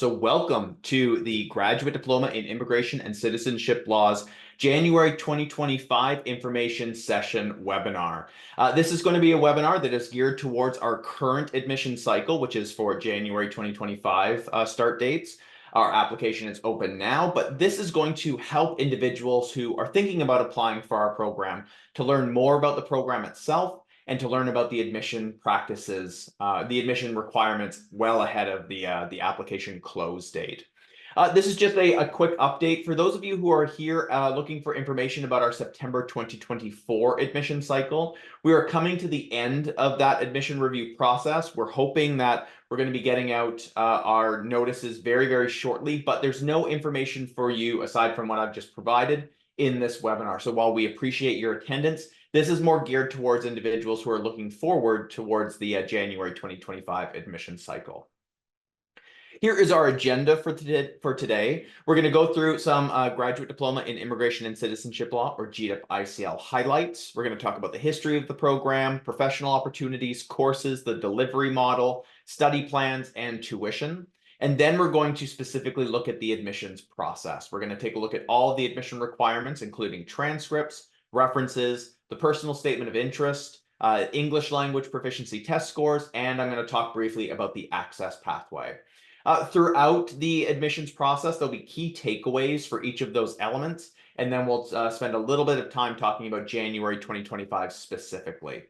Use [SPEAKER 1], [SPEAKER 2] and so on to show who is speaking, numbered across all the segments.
[SPEAKER 1] So welcome to the Graduate Diploma in Immigration and Citizenship Laws January 2025 Information Session webinar. This is going to be a webinar that is geared towards our current admission cycle, which is for January 2025 start dates. Our application is open now, but this is going to help individuals who are thinking about applying for our program to learn more about the program itself and to learn about the admission practices, the admission requirements well ahead of the application close date. This is just a quick update for those of you who are here looking for information about our September 2024 admission cycle. We are coming to the end of that admission review process. We're hoping that we're going to be getting out our notices very, very shortly, but there's no information for you aside from what I've just provided in this webinar. So while we appreciate your attendance, this is more geared towards individuals who are looking forward towards the January 2025 admission cycle. Here is our agenda for today. We're going to go through some Graduate Diploma in Immigration and Citizenship Law, or GDipICL highlights. We're going to talk about the history of the program, professional opportunities, courses, the delivery model, study plans, and tuition. And then we're going to specifically look at the admissions process. We're going to take a look at all of the admission requirements, including transcripts, references, the personal statement of interest, English language proficiency test scores, and I'm going to talk briefly about the access pathway. Throughout the admissions process, there'll be key takeaways for each of those elements, and then we'll spend a little bit of time talking about January 2025 specifically.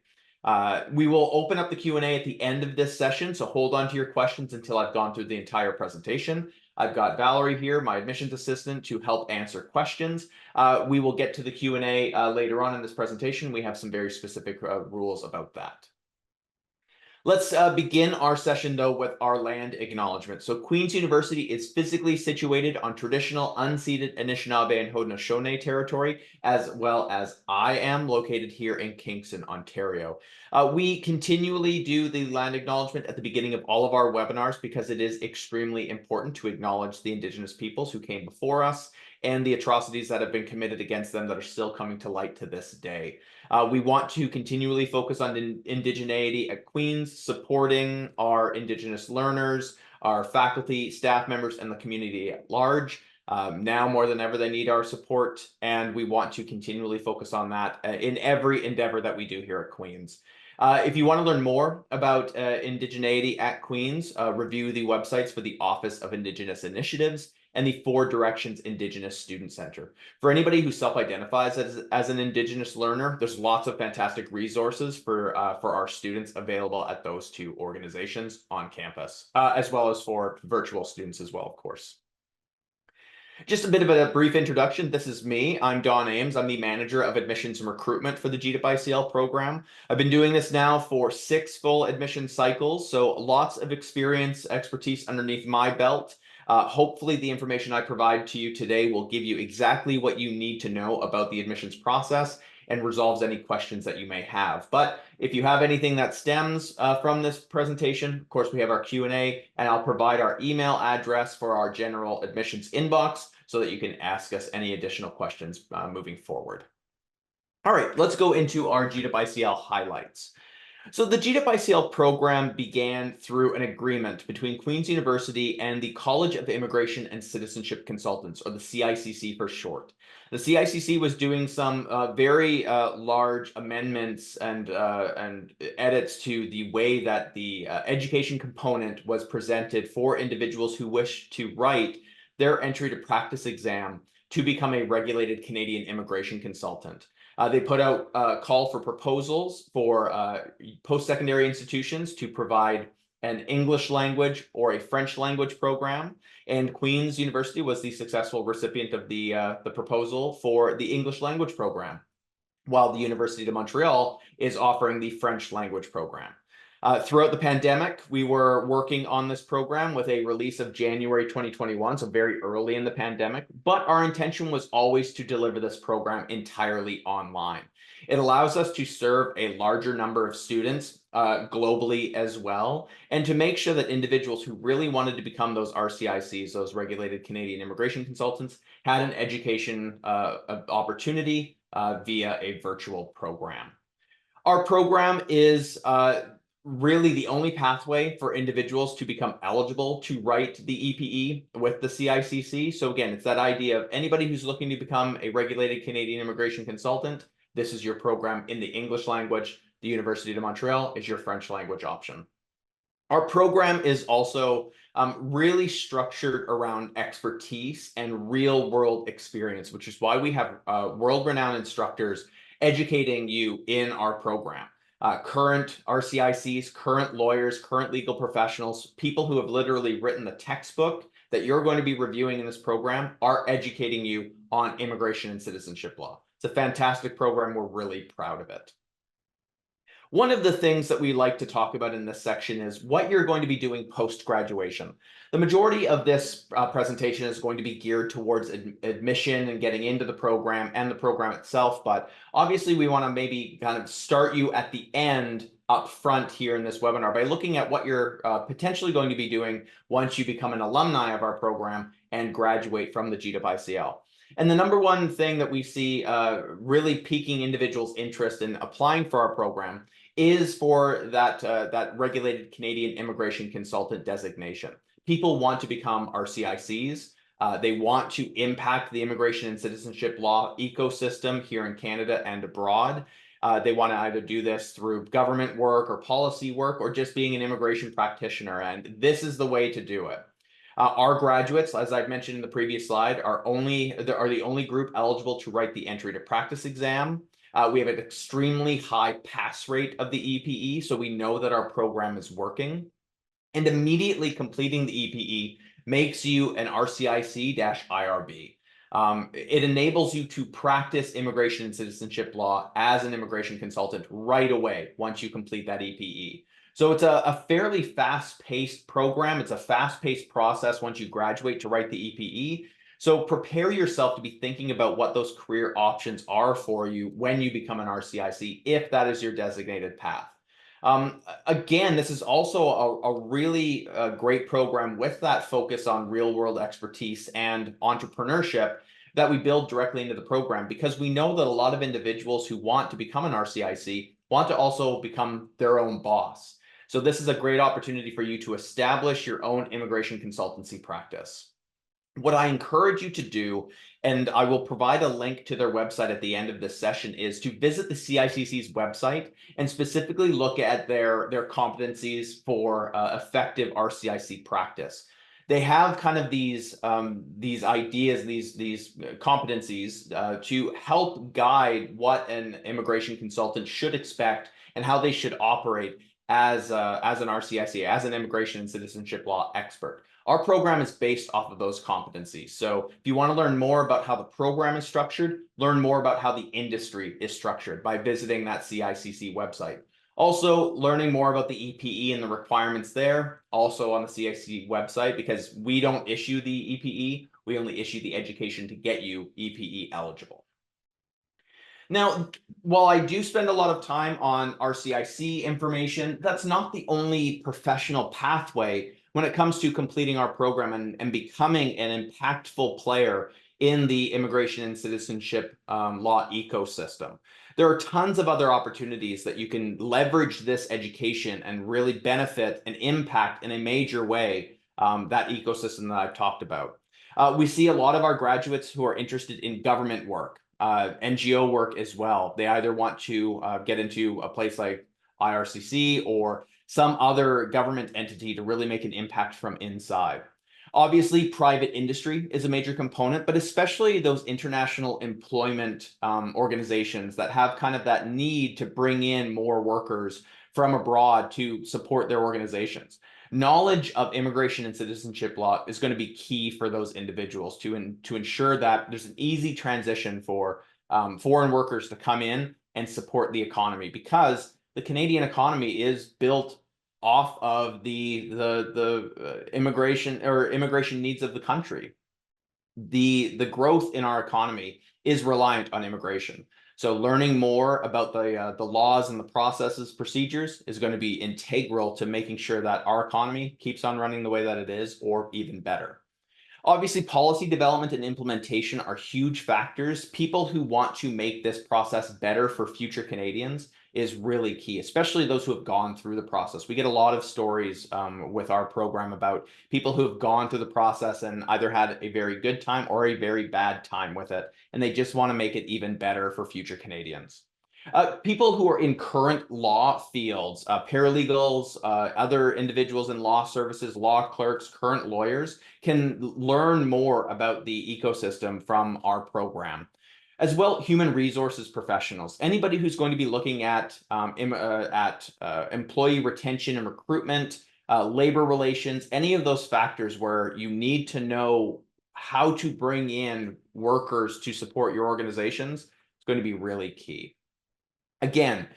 [SPEAKER 1] We will open up the Q&A at the end of this session, so hold on to your questions until I've gone through the entire presentation. I've got Valerie here, my admissions assistant, to help answer questions. We will get to the Q&A later on in this presentation. We have some very specific rules about that. Let's begin our session, though, with our land acknowledgement. So Queen's University is physically situated on traditional unceded Anishinaabe and Haudenosaunee territory, as well as I am located here in Kingston, Ontario. We continually do the land acknowledgement at the beginning of all of our webinars because it is extremely important to acknowledge the Indigenous peoples who came before us and the atrocities that have been committed against them that are still coming to light to this day. We want to continually focus on indigeneity at Queen's, supporting our Indigenous learners, our faculty, staff members, and the community at large. Now more than ever, they need our support, and we want to continually focus on that in every endeavor that we do here at Queen's. If you want to learn more about indigeneity at Queen's, review the websites for the Office of Indigenous Initiatives and the Four Directions Indigenous Student Center. For anybody who self-identifies as an Indigenous learner, there's lots of fantastic resources for our students available at those two organizations on campus, as well as for virtual students as well, of course. Just a bit of a brief introduction. This is me. I'm Don Ames. I'm the manager of admissions and recruitment for the GDipICL program. I've been doing this now for 6 full admission cycles, so lots of experience, expertise underneath my belt. Hopefully the information I provide to you today will give you exactly what you need to know about the admissions process and resolves any questions that you may have. But if you have anything that stems from this presentation, of course, we have our Q&A, and I'll provide our email address for our general admissions inbox so that you can ask us any additional questions moving forward. All right, let's go into our GDipICL highlights. So the GDipICL program began through an agreement between Queen's University and the College of Immigration and Citizenship Consultants, or the CICC for short. The CICC was doing some very large amendments and edits to the way that the education component was presented for individuals who wish to write their entry to practice exam to become a regulated Canadian immigration consultant. They put out a call for proposals for post-secondary institutions to provide an English language or a French language program, and Queen's University was the successful recipient of the proposal for the English language program, while the University of Montreal is offering the French language program. Throughout the pandemic, we were working on this program with a release of January 2021, so very early in the pandemic, but our intention was always to deliver this program entirely online. It allows us to serve a larger number of students globally as well, and to make sure that individuals who really wanted to become those RCICs, those regulated Canadian immigration consultants, had an education opportunity via a virtual program. Our program is really the only pathway for individuals to become eligible to write the EPE with the CICC. So again, it's that idea of anybody who's looking to become a regulated Canadian immigration consultant, this is your program in the English language. The University of Montreal is your French language option. Our program is also really structured around expertise and real world experience, which is why we have world-renowned instructors educating you in our program. Current RCICs, current lawyers, current legal professionals, people who have literally written the textbook that you're going to be reviewing in this program are educating you on immigration and citizenship law. It's a fantastic program. We're really proud of it. One of the things that we like to talk about in this section is what you're going to be doing post-graduation. The majority of this presentation is going to be geared towards admission and getting into the program and the program itself, but obviously we want to maybe kind of start you at the end up front here in this webinar by looking at what you're potentially going to be doing once you become an alumni of our program and graduate from the GDipICL. And the number one thing that we see really piquing individuals' interest in applying for our program is for that regulated Canadian immigration consultant designation. People want to become RCICs. They want to impact the immigration and citizenship law ecosystem here in Canada and abroad. They want to either do this through government work or policy work or just being an immigration practitioner. And this is the way to do it. Our graduates, as I've mentioned in the previous slide, are the only group eligible to write the entry to practice exam. We have an extremely high pass rate of the EPE, so we know that our program is working. And immediately completing the EPE makes you an RCIC-IRB. It enables you to practice immigration and citizenship law as an immigration consultant right away once you complete that EPE. So it's a fairly fast-paced program. It's a fast-paced process once you graduate to write the EPE. So prepare yourself to be thinking about what those career options are for you when you become an RCIC, if that is your designated path. Again, this is also a really great program with that focus on real-world expertise and entrepreneurship that we build directly into the program, because we know that a lot of individuals who want to become an RCIC want to also become their own boss. So this is a great opportunity for you to establish your own immigration consultancy practice. What I encourage you to do, and I will provide a link to their website at the end of this session, is to visit the CICC's website and specifically look at their competencies for effective RCIC practice. They have kind of these ideas, these competencies to help guide what an immigration consultant should expect and how they should operate as an RCIC, as an immigration and citizenship law expert. Our program is based off of those competencies. So if you want to learn more about how the program is structured, learn more about how the industry is structured by visiting that CICC website. Also, learning more about the EPE and the requirements there, also on the CICC website, because we don't issue the EPE, we only issue the education to get you EPE eligible. Now, while I do spend a lot of time on RCIC information, that's not the only professional pathway when it comes to completing our program and becoming an impactful player in the immigration and citizenship law ecosystem. There are tons of other opportunities that you can leverage this education and really benefit and impact in a major way that ecosystem that I've talked about. We see a lot of our graduates who are interested in government work. NGO work as well. They either want to get into a place like IRCC or some other government entity to really make an impact from inside. Obviously, private industry is a major component, but especially those international employment organizations that have kind of that need to bring in more workers from abroad to support their organizations. Knowledge of immigration and citizenship law is going to be key for those individuals to ensure that there's an easy transition for foreign workers to come in and support the economy, because the Canadian economy is built off of the immigration needs of the country. The growth in our economy is reliant on immigration. So learning more about the laws and the processes, procedures is going to be integral to making sure that our economy keeps on running the way that it is, or even better. Obviously, policy development and implementation are huge factors. People who want to make this process better for future Canadians is really key, especially those who have gone through the process. We get a lot of stories with our program about people who have gone through the process and either had a very good time or a very bad time with it, and they just want to make it even better for future Canadians. People who are in current law fields, paralegals, other individuals in law services, law clerks, current lawyers can learn more about the ecosystem from our program. As well, human resources professionals, anybody who's going to be looking at employee retention and recruitment, labor relations, any of those factors where you need to know how to bring in workers to support your organizations, is going to be really key. Again,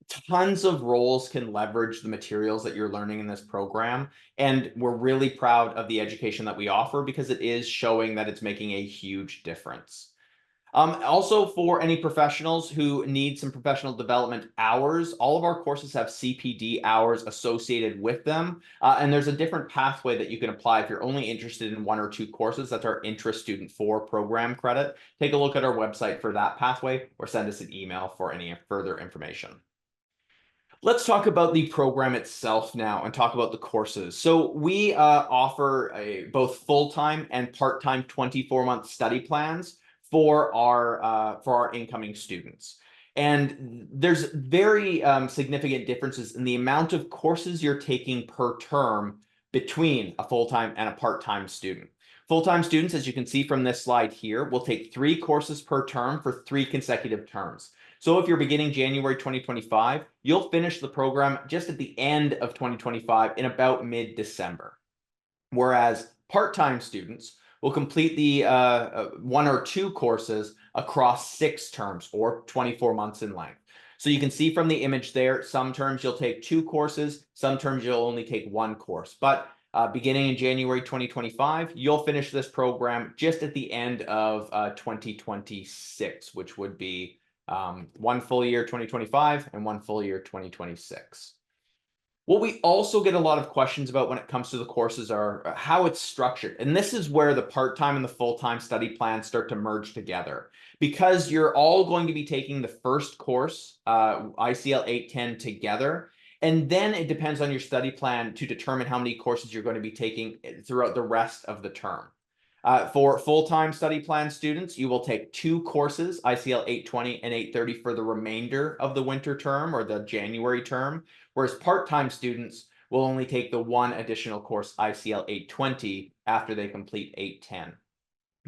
[SPEAKER 1] tons of roles can leverage the materials that you're learning in this program, and we're really proud of the education that we offer because it is showing that it's making a huge difference. Also, for any professionals who need some professional development hours, all of our courses have CPD hours associated with them. And there's a different pathway that you can apply if you're only interested in 1 or 2 courses. That's our interest student 4 program credit. Take a look at our website for that pathway or send us an email for any further information. Let's talk about the program itself now and talk about the courses. So we offer both full-time and part-time 24-month study plans for our incoming students. And there's very significant differences in the amount of courses you're taking per term between a full-time and a part-time student. Full-time students, as you can see from this slide here, will take 3 courses per term for 3 consecutive terms. So if you're beginning January 2025, you'll finish the program just at the end of 2025 in about mid-December. Whereas part-time students will complete the 1 or 2 courses across 6 terms or 24 months in length. So you can see from the image there, some terms you'll take 2 courses, some terms you'll only take 1 course. But beginning in January 2025, you'll finish this program just at the end of 2026, which would be 1 full year 2025 and 1 full year 2026. What we also get a lot of questions about when it comes to the courses are how it's structured. And this is where the part-time and the full-time study plans start to merge together. Because you're all going to be taking the first course, ICL 810 together, and then it depends on your study plan to determine how many courses you're going to be taking throughout the rest of the term. For full-time study plan students, you will take 2 courses, ICL 820 and 830 for the remainder of the winter term or the January term, whereas part-time students will only take the 1 additional course, ICL 820, after they complete 810.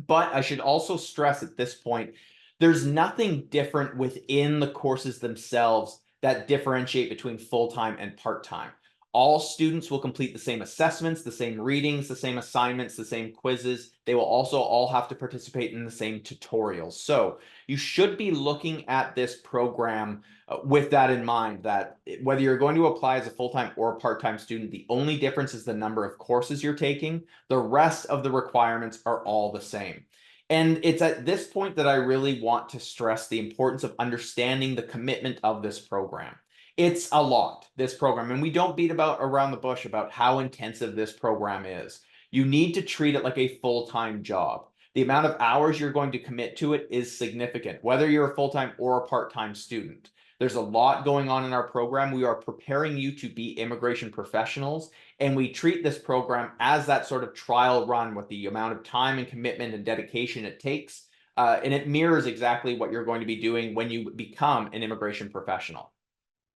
[SPEAKER 1] But I should also stress at this point, there's nothing different within the courses themselves that differentiate between full-time and part-time. All students will complete the same assessments, the same readings, the same assignments, the same quizzes. They will also all have to participate in the same tutorials. So you should be looking at this program with that in mind, that whether you're going to apply as a full-time or a part-time student, the only difference is the number of courses you're taking. The rest of the requirements are all the same. And it's at this point that I really want to stress the importance of understanding the commitment of this program. It's a lot, this program, and we don't beat about around the bush about how intensive this program is. You need to treat it like a full-time job. The amount of hours you're going to commit to it is significant, whether you're a full-time or a part-time student. There's a lot going on in our program. We are preparing you to be immigration professionals, and we treat this program as that sort of trial run with the amount of time and commitment and dedication it takes, and it mirrors exactly what you're going to be doing when you become an immigration professional.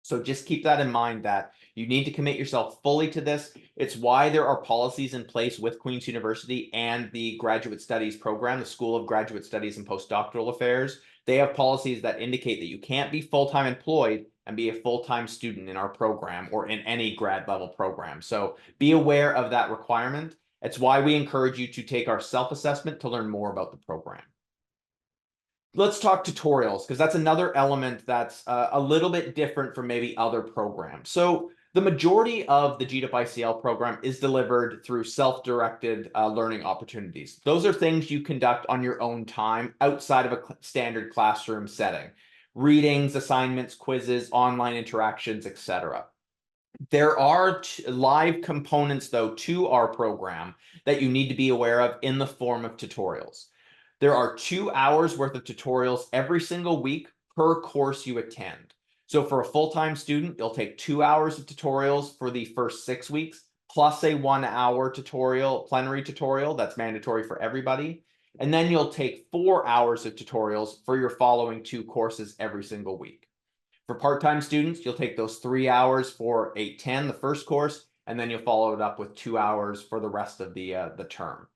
[SPEAKER 1] So just keep that in mind, that you need to commit yourself fully to this. It's why there are policies in place with Queen's University and the Graduate Studies program, the School of Graduate Studies and Postdoctoral Affairs. They have policies that indicate that you can't be full-time employed and be a full-time student in our program or in any grad level program. So be aware of that requirement. It's why we encourage you to take our self-assessment to learn more about the program. Let's talk tutorials, because that's another element that's a little bit different from maybe other programs. So the majority of the GDipICL program is delivered through self-directed learning opportunities. Those are things you conduct on your own time outside of a standard classroom setting. Readings, assignments, quizzes, online interactions, etc. There are live components, though, to our program that you need to be aware of in the form of tutorials. There are 2 hours worth of tutorials every single week per course you attend. So for a full-time student, you'll take 2 hours of tutorials for the first 6 weeks, plus a 1-hour plenary tutorial that's mandatory for everybody. And then you'll take 4 hours of tutorials for your following 2 courses every single week. For part-time students, you'll take those 3 hours for 8-10, the first course, and then you'll follow it up with 2 hours for the rest of the term.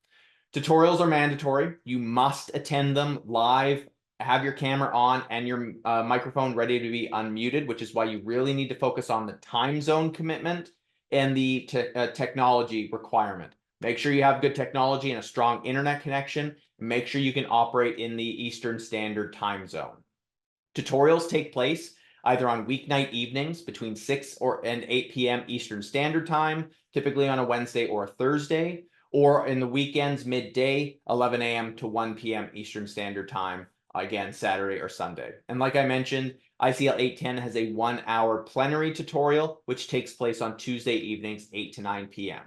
[SPEAKER 1] Tutorials are mandatory. You must attend them live, have your camera on and your microphone ready to be unmuted, which is why you really need to focus on the time zone commitment and the technology requirement. Make sure you have good technology and a strong internet connection. And make sure you can operate in the Eastern Standard Time Zone. Tutorials take place either on weeknight evenings between 6 and 8 p.m. Eastern Standard Time, typically on a Wednesday or a Thursday, or in the weekends midday, 11 a.m. to 1 p.m. Eastern Standard Time, again, Saturday or Sunday. And like I mentioned, ICL 810 has a 1-hour plenary tutorial, which takes place on Tuesday evenings, 8 to 9 p.m.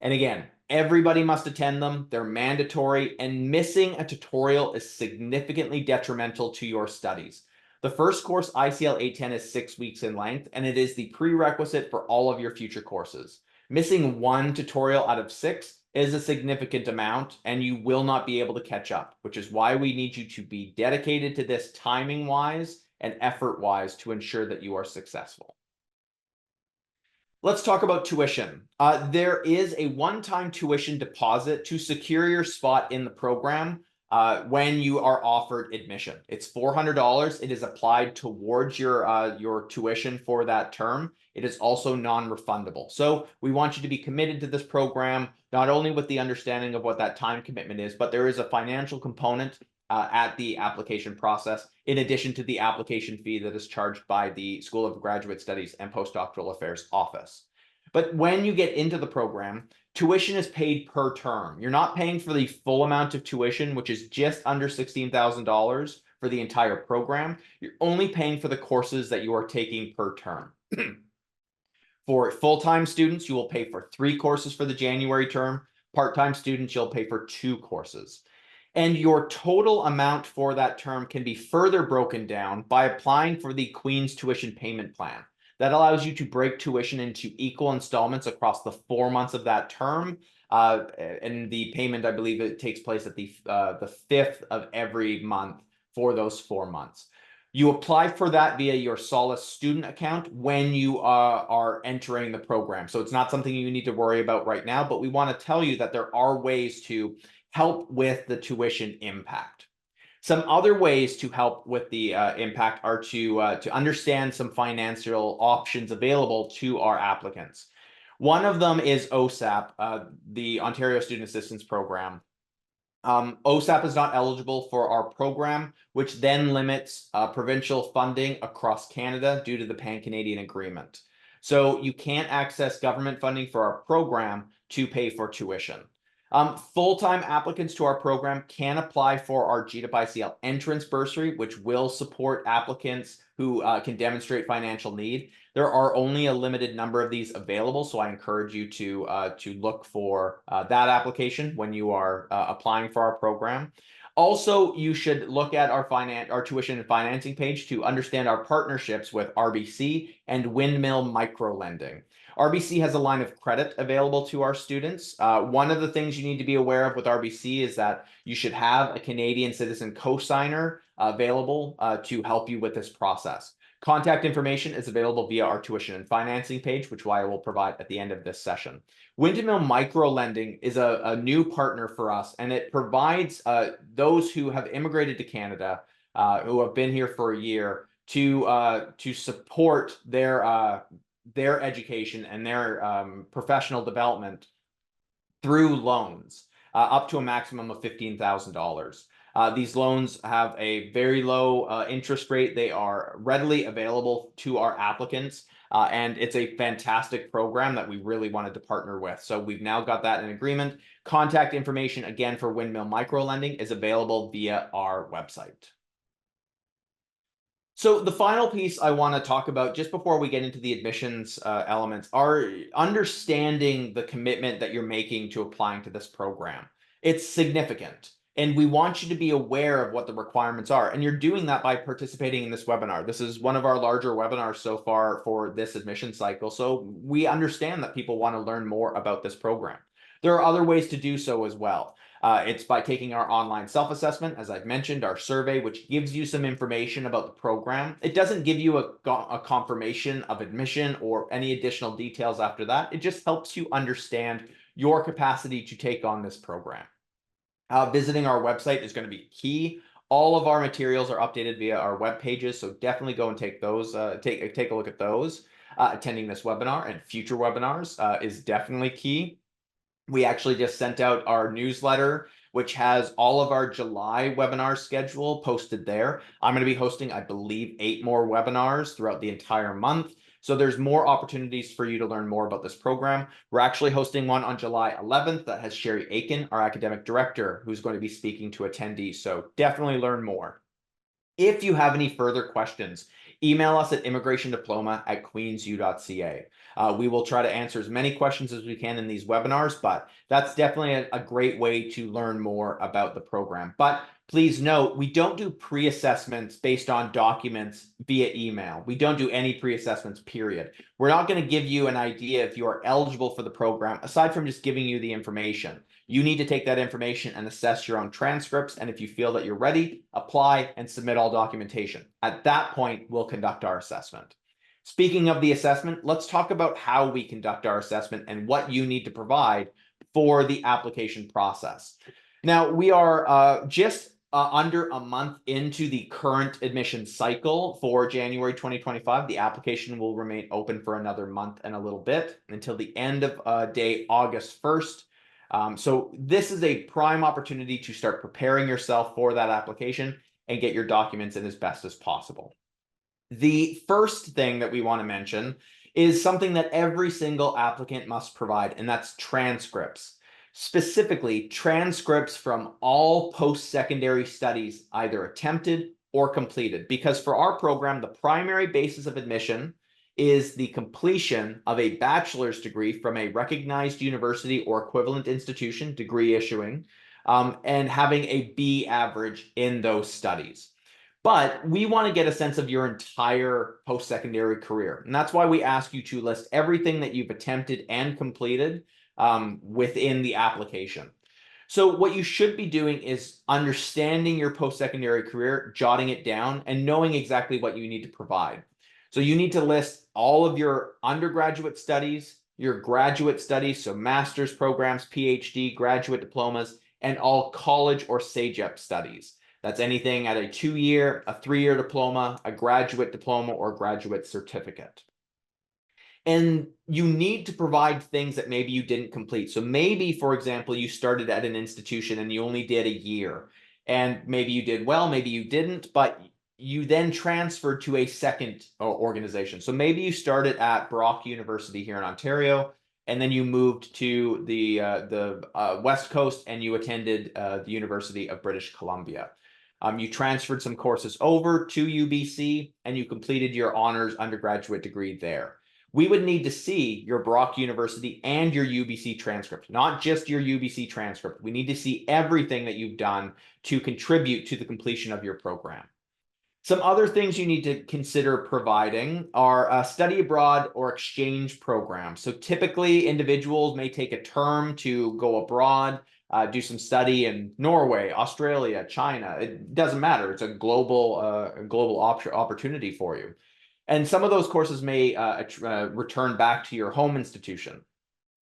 [SPEAKER 1] And again, everybody must attend them. They're mandatory, and missing a tutorial is significantly detrimental to your studies. The first course, ICL 810, is 6 weeks in length, and it is the prerequisite for all of your future courses. Missing 1 tutorial out of 6 is a significant amount, and you will not be able to catch up, which is why we need you to be dedicated to this timing-wise and effort-wise to ensure that you are successful. Let's talk about tuition. There is a one-time tuition deposit to secure your spot in the program when you are offered admission. It's $400. It is applied towards your tuition for that term. It is also non-refundable. So we want you to be committed to this program, not only with the understanding of what that time commitment is, but there is a financial component at the application process, in addition to the application fee that is charged by the School of Graduate Studies and Postdoctoral Affairs office. But when you get into the program, tuition is paid per term. You're not paying for the full amount of tuition, which is just under $16,000 for the entire program. You're only paying for the courses that you are taking per term. For full-time students, you will pay for 3 courses for the January term. Part-time students, you'll pay for 2 courses. And your total amount for that term can be further broken down by applying for the Queen's Tuition Payment Plan. That allows you to break tuition into equal installments across the 4 months of that term. And the payment, I believe, it takes place at the 5th of every month for those 4 months. You apply for that via your Solace student account when you are entering the program. So it's not something you need to worry about right now, but we want to tell you that there are ways to help with the tuition impact. Some other ways to help with the impact are to understand some financial options available to our applicants. One of them is OSAP, the Ontario Student Assistance Program. OSAP is not eligible for our program, which then limits provincial funding across Canada due to the Pan-Canadian Agreement. So you can't access government funding for our program to pay for tuition. Full-time applicants to our program can apply for our GDipICL entrance bursary, which will support applicants who can demonstrate financial need. There are only a limited number of these available, so I encourage you to look for that application when you are applying for our program. Also, you should look at our tuition and financing page to understand our partnerships with RBC and Windmill Microlending. RBC has a line of credit available to our students. One of the things you need to be aware of with RBC is that you should have a Canadian citizen cosigner available to help you with this process. Contact information is available via our tuition and financing page, which I will provide at the end of this session. Windmill Microlending is a new partner for us, and it provides those who have immigrated to Canada, who have been here for a year, to support their education and their professional development through loans up to a maximum of $15,000. These loans have a very low interest rate. They are readily available to our applicants, and it's a fantastic program that we really wanted to partner with. So we've now got that in agreement. Contact information, again, for Windmill Microlending is available via our website. So the final piece I want to talk about just before we get into the admissions elements are understanding the commitment that you're making to applying to this program. It's significant. And we want you to be aware of what the requirements are. And you're doing that by participating in this webinar. This is one of our larger webinars so far for this admission cycle. So we understand that people want to learn more about this program. There are other ways to do so as well. It's by taking our online self-assessment, as I've mentioned, our survey, which gives you some information about the program. It doesn't give you a confirmation of admission or any additional details after that. It just helps you understand your capacity to take on this program. Visiting our website is going to be key. All of our materials are updated via our web pages, so definitely go and take those. Take a look at those. Attending this webinar and future webinars is definitely key. We actually just sent out our newsletter, which has all of our July webinar schedule posted there. I'm going to be hosting, I believe, 8 more webinars throughout the entire month. So there's more opportunities for you to learn more about this program. We're actually hosting one on July 11th that has Sherry Aiken, our academic director, who's going to be speaking to attendees. So definitely learn more. If you have any further questions, email us at immigrationdiploma@queensu.ca. We will try to answer as many questions as we can in these webinars, but that's definitely a great way to learn more about the program. But please note, we don't do pre-assessments based on documents via email. We don't do any pre-assessments, period. We're not going to give you an idea if you are eligible for the program, aside from just giving you the information. You need to take that information and assess your own transcripts. And if you feel that you're ready, apply and submit all documentation. At that point, we'll conduct our assessment. Speaking of the assessment, let's talk about how we conduct our assessment and what you need to provide for the application process. Now, we are just under a month into the current admission cycle for January 2025. The application will remain open for another month and a little bit until the end of day August 1st. So this is a prime opportunity to start preparing yourself for that application and get your documents in as best as possible. The first thing that we want to mention is something that every single applicant must provide, and that's transcripts. Specifically, transcripts from all post-secondary studies, either attempted or completed. Because for our program, the primary basis of admission is the completion of a bachelor's degree from a recognized university or equivalent institution, degree issuing, and having a B average in those studies. But we want to get a sense of your entire post-secondary career. And that's why we ask you to list everything that you've attempted and completed within the application. So what you should be doing is understanding your post-secondary career, jotting it down, and knowing exactly what you need to provide. So you need to list all of your undergraduate studies, your graduate studies, so master's programs, PhD, graduate diplomas, and all college or SAGEP studies. That's anything at a 2-year, a 3-year diploma, a graduate diploma, or graduate certificate. And you need to provide things that maybe you didn't complete. So maybe, for example, you started at an institution and you only did a year, and maybe you did well, maybe you didn't, but you then transferred to a second organization. So maybe you started at Brock University here in Ontario, and then you moved to the West Coast and you attended the University of British Columbia. You transferred some courses over to UBC and you completed your honors undergraduate degree there. We would need to see your Brock University and your UBC transcript, not just your UBC transcript. We need to see everything that you've done to contribute to the completion of your program. Some other things you need to consider providing are study abroad or exchange programs. So typically individuals may take a term to go abroad, do some study in Norway, Australia, China. It doesn't matter. It's a global opportunity for you. And some of those courses may return back to your home institution.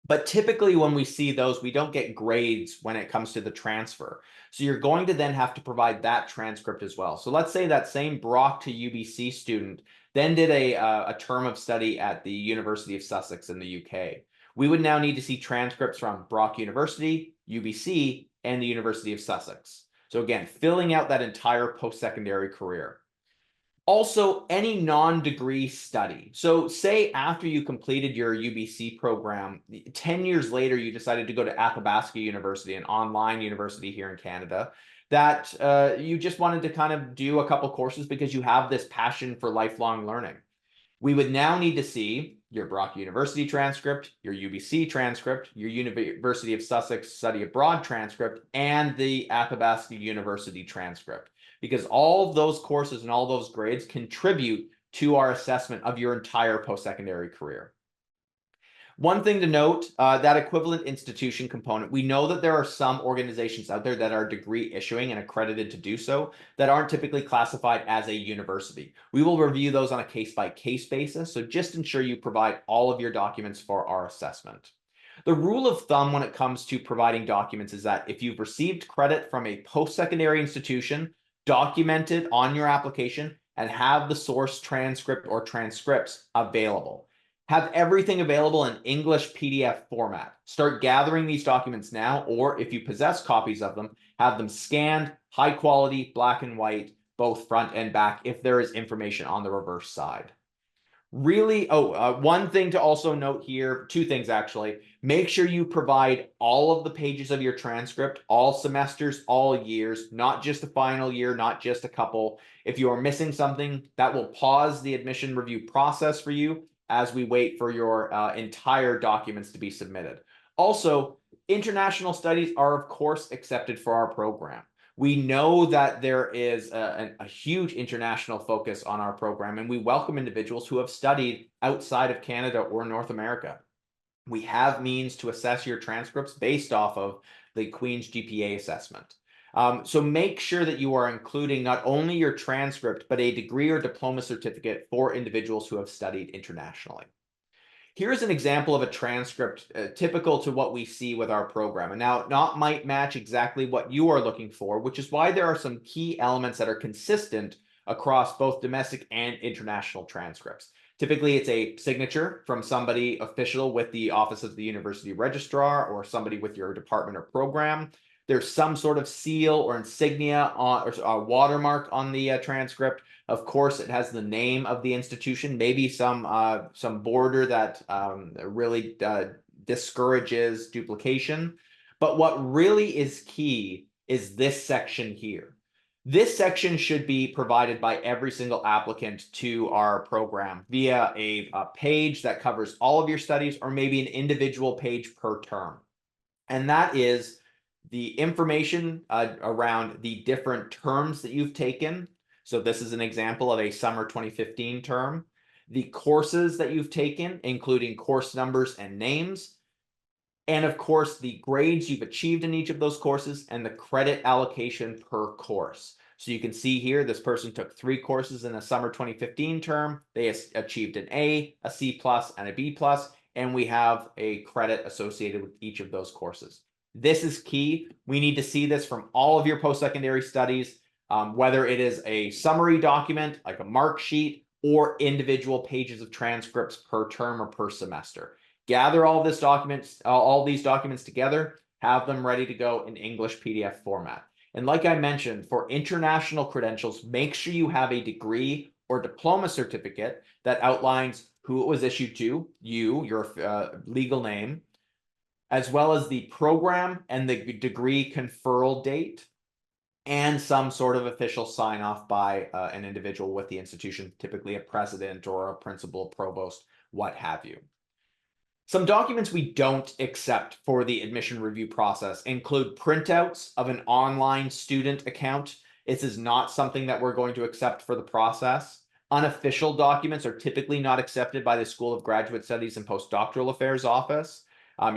[SPEAKER 1] But typically when we see those, we don't get grades when it comes to the transfer. So you're going to then have to provide that transcript as well. So let's say that same Brock to UBC student then did a term of study at the University of Sussex in the UK. We would now need to see transcripts from Brock University, UBC, and the University of Sussex. So again, filling out that entire post-secondary career. Also, any non-degree study. So say after you completed your UBC program, 10 years later, you decided to go to Athabasca University, an online university here in Canada, that you just wanted to kind of do a couple courses because you have this passion for lifelong learning. We would now need to see your Brock University transcript, your UBC transcript, your University of Sussex study abroad transcript, and the Athabasca University transcript, because all of those courses and all those grades contribute to our assessment of your entire post-secondary career. One thing to note, that equivalent institution component, we know that there are some organizations out there that are degree issuing and accredited to do so that aren't typically classified as a university. We will review those on a case-by-case basis, so just ensure you provide all of your documents for our assessment. The rule of thumb when it comes to providing documents is that if you've received credit from a post-secondary institution, documented on your application, and have the source transcript or transcripts available. Have everything available in English PDF format. Start gathering these documents now, or if you possess copies of them, have them scanned, high quality, black and white, both front and back, if there is information on the reverse side. Really, one thing to also note here, two things actually. Make sure you provide all of the pages of your transcript, all semesters, all years, not just the final year, not just a couple. If you are missing something, that will pause the admission review process for you as we wait for your entire documents to be submitted. Also, international studies are of course accepted for our program. We know that there is a huge international focus on our program, and we welcome individuals who have studied outside of Canada or North America. We have means to assess your transcripts based off of the Queen's GPA assessment. So make sure that you are including not only your transcript, but a degree or diploma certificate for individuals who have studied internationally. Here's an example of a transcript typical to what we see with our program. And now not might match exactly what you are looking for, which is why there are some key elements that are consistent across both domestic and international transcripts. Typically, it's a signature from somebody official with the Office of the University Registrar or somebody with your department or program. There's some sort of seal or insignia on, or a watermark on the transcript. Of course, it has the name of the institution, maybe some border that really discourages duplication. But what really is key is this section here. This section should be provided by every single applicant to our program via a page that covers all of your studies, or maybe an individual page per term. And that is the information around the different terms that you've taken. So this is an example of a summer 2015 term. The courses that you've taken, including course numbers and names. And of course, the grades you've achieved in each of those courses and the credit allocation per course. So you can see here, this person took 3 courses in the summer 2015 term. They achieved an A, a C+, and a B+, and we have a credit associated with each of those courses. This is key. We need to see this from all of your post-secondary studies, whether it is a summary document, like a mark sheet, or individual pages of transcripts per term or per semester. Gather all these documents together, have them ready to go in English PDF format. And like I mentioned, for international credentials, make sure you have a degree or diploma certificate that outlines who it was issued to, your legal name, as well as the program and the degree conferral date, and some sort of official sign-off by an individual with the institution, typically a president or a principal, provost, what have you. Some documents we don't accept for the admission review process include printouts of an online student account. This is not something that we're going to accept for the process. Unofficial documents are typically not accepted by the School of Graduate Studies and Postdoctoral Affairs Office.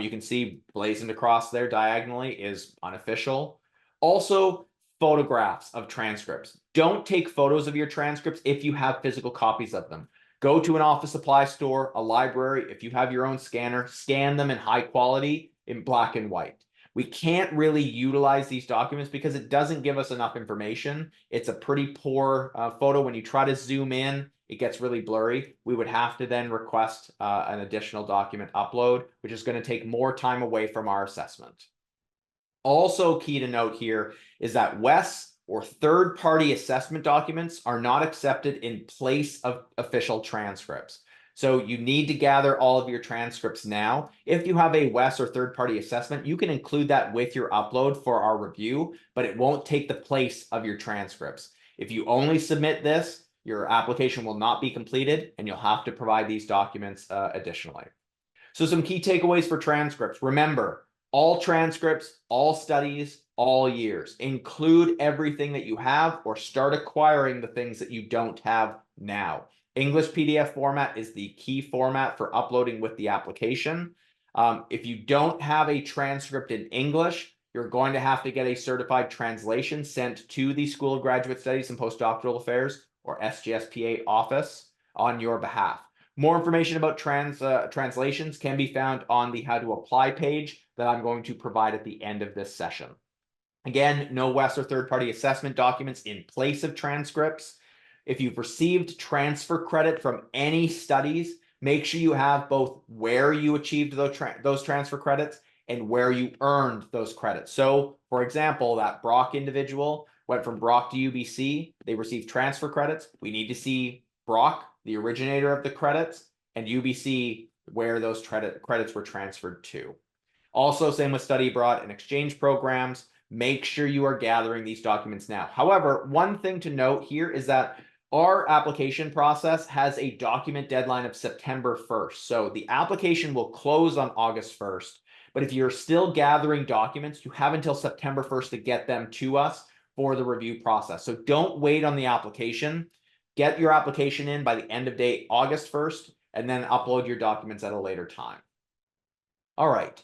[SPEAKER 1] You can see blazoned across there diagonally is unofficial. Also, photographs of transcripts. Don't take photos of your transcripts if you have physical copies of them. Go to an office supply store, a library. If you have your own scanner, scan them in high quality in black and white. We can't really utilize these documents because it doesn't give us enough information. It's a pretty poor photo. When you try to zoom in, it gets really blurry. We would have to then request an additional document upload, which is going to take more time away from our assessment. Also key to note here is that WES or third-party assessment documents are not accepted in place of official transcripts. So you need to gather all of your transcripts now. If you have a WES or third-party assessment, you can include that with your upload for our review, but it won't take the place of your transcripts. If you only submit this, your application will not be completed, and you'll have to provide these documents additionally. So some key takeaways for transcripts. Remember, all transcripts, all studies, all years. Include everything that you have or start acquiring the things that you don't have now. English PDF format is the key format for uploading with the application. If you don't have a transcript in English, you're going to have to get a certified translation sent to the School of Graduate Studies and Postdoctoral Affairs, or SGSPA office, on your behalf. More information about translations can be found on the How to Apply page that I'm going to provide at the end of this session. Again, no WES or third-party assessment documents in place of transcripts. If you've received transfer credit from any studies, make sure you have both where you achieved those transfer credits and where you earned those credits. So, for example, that Brock individual went from Brock to UBC. They received transfer credits. We need to see Brock, the originator of the credits, and UBC, where those credits were transferred to. Also, same with study abroad and exchange programs. Make sure you are gathering these documents now. However, one thing to note here is that our application process has a document deadline of September 1st. So the application will close on August 1st. But if you're still gathering documents, you have until September 1st to get them to us for the review process. So don't wait on the application. Get your application in by the end of day August 1st, and then upload your documents at a later time. All right.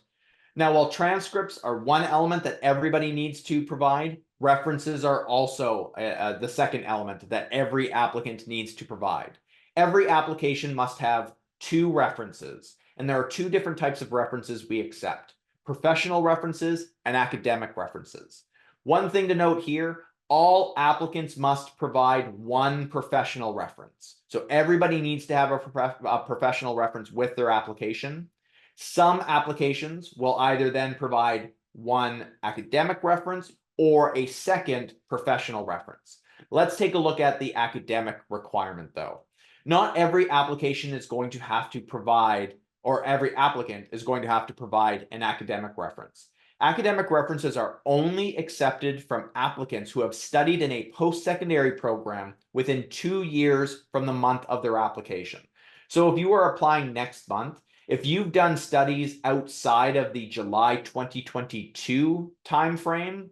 [SPEAKER 1] Now, while transcripts are one element that everybody needs to provide, references are also the second element that every applicant needs to provide. Every application must have 2 references, and there are 2 different types of references we accept: professional references and academic references. One thing to note here, all applicants must provide 1 professional reference. So everybody needs to have a professional reference with their application. Some applications will either then provide 1 academic reference or a second professional reference. Let's take a look at the academic requirement, though. Not every application is going to have to provide, or every applicant is going to have to provide, an academic reference. Academic references are only accepted from applicants who have studied in a post-secondary program within 2 years from the month of their application. So if you are applying next month, if you've done studies outside of the July 2022 timeframe,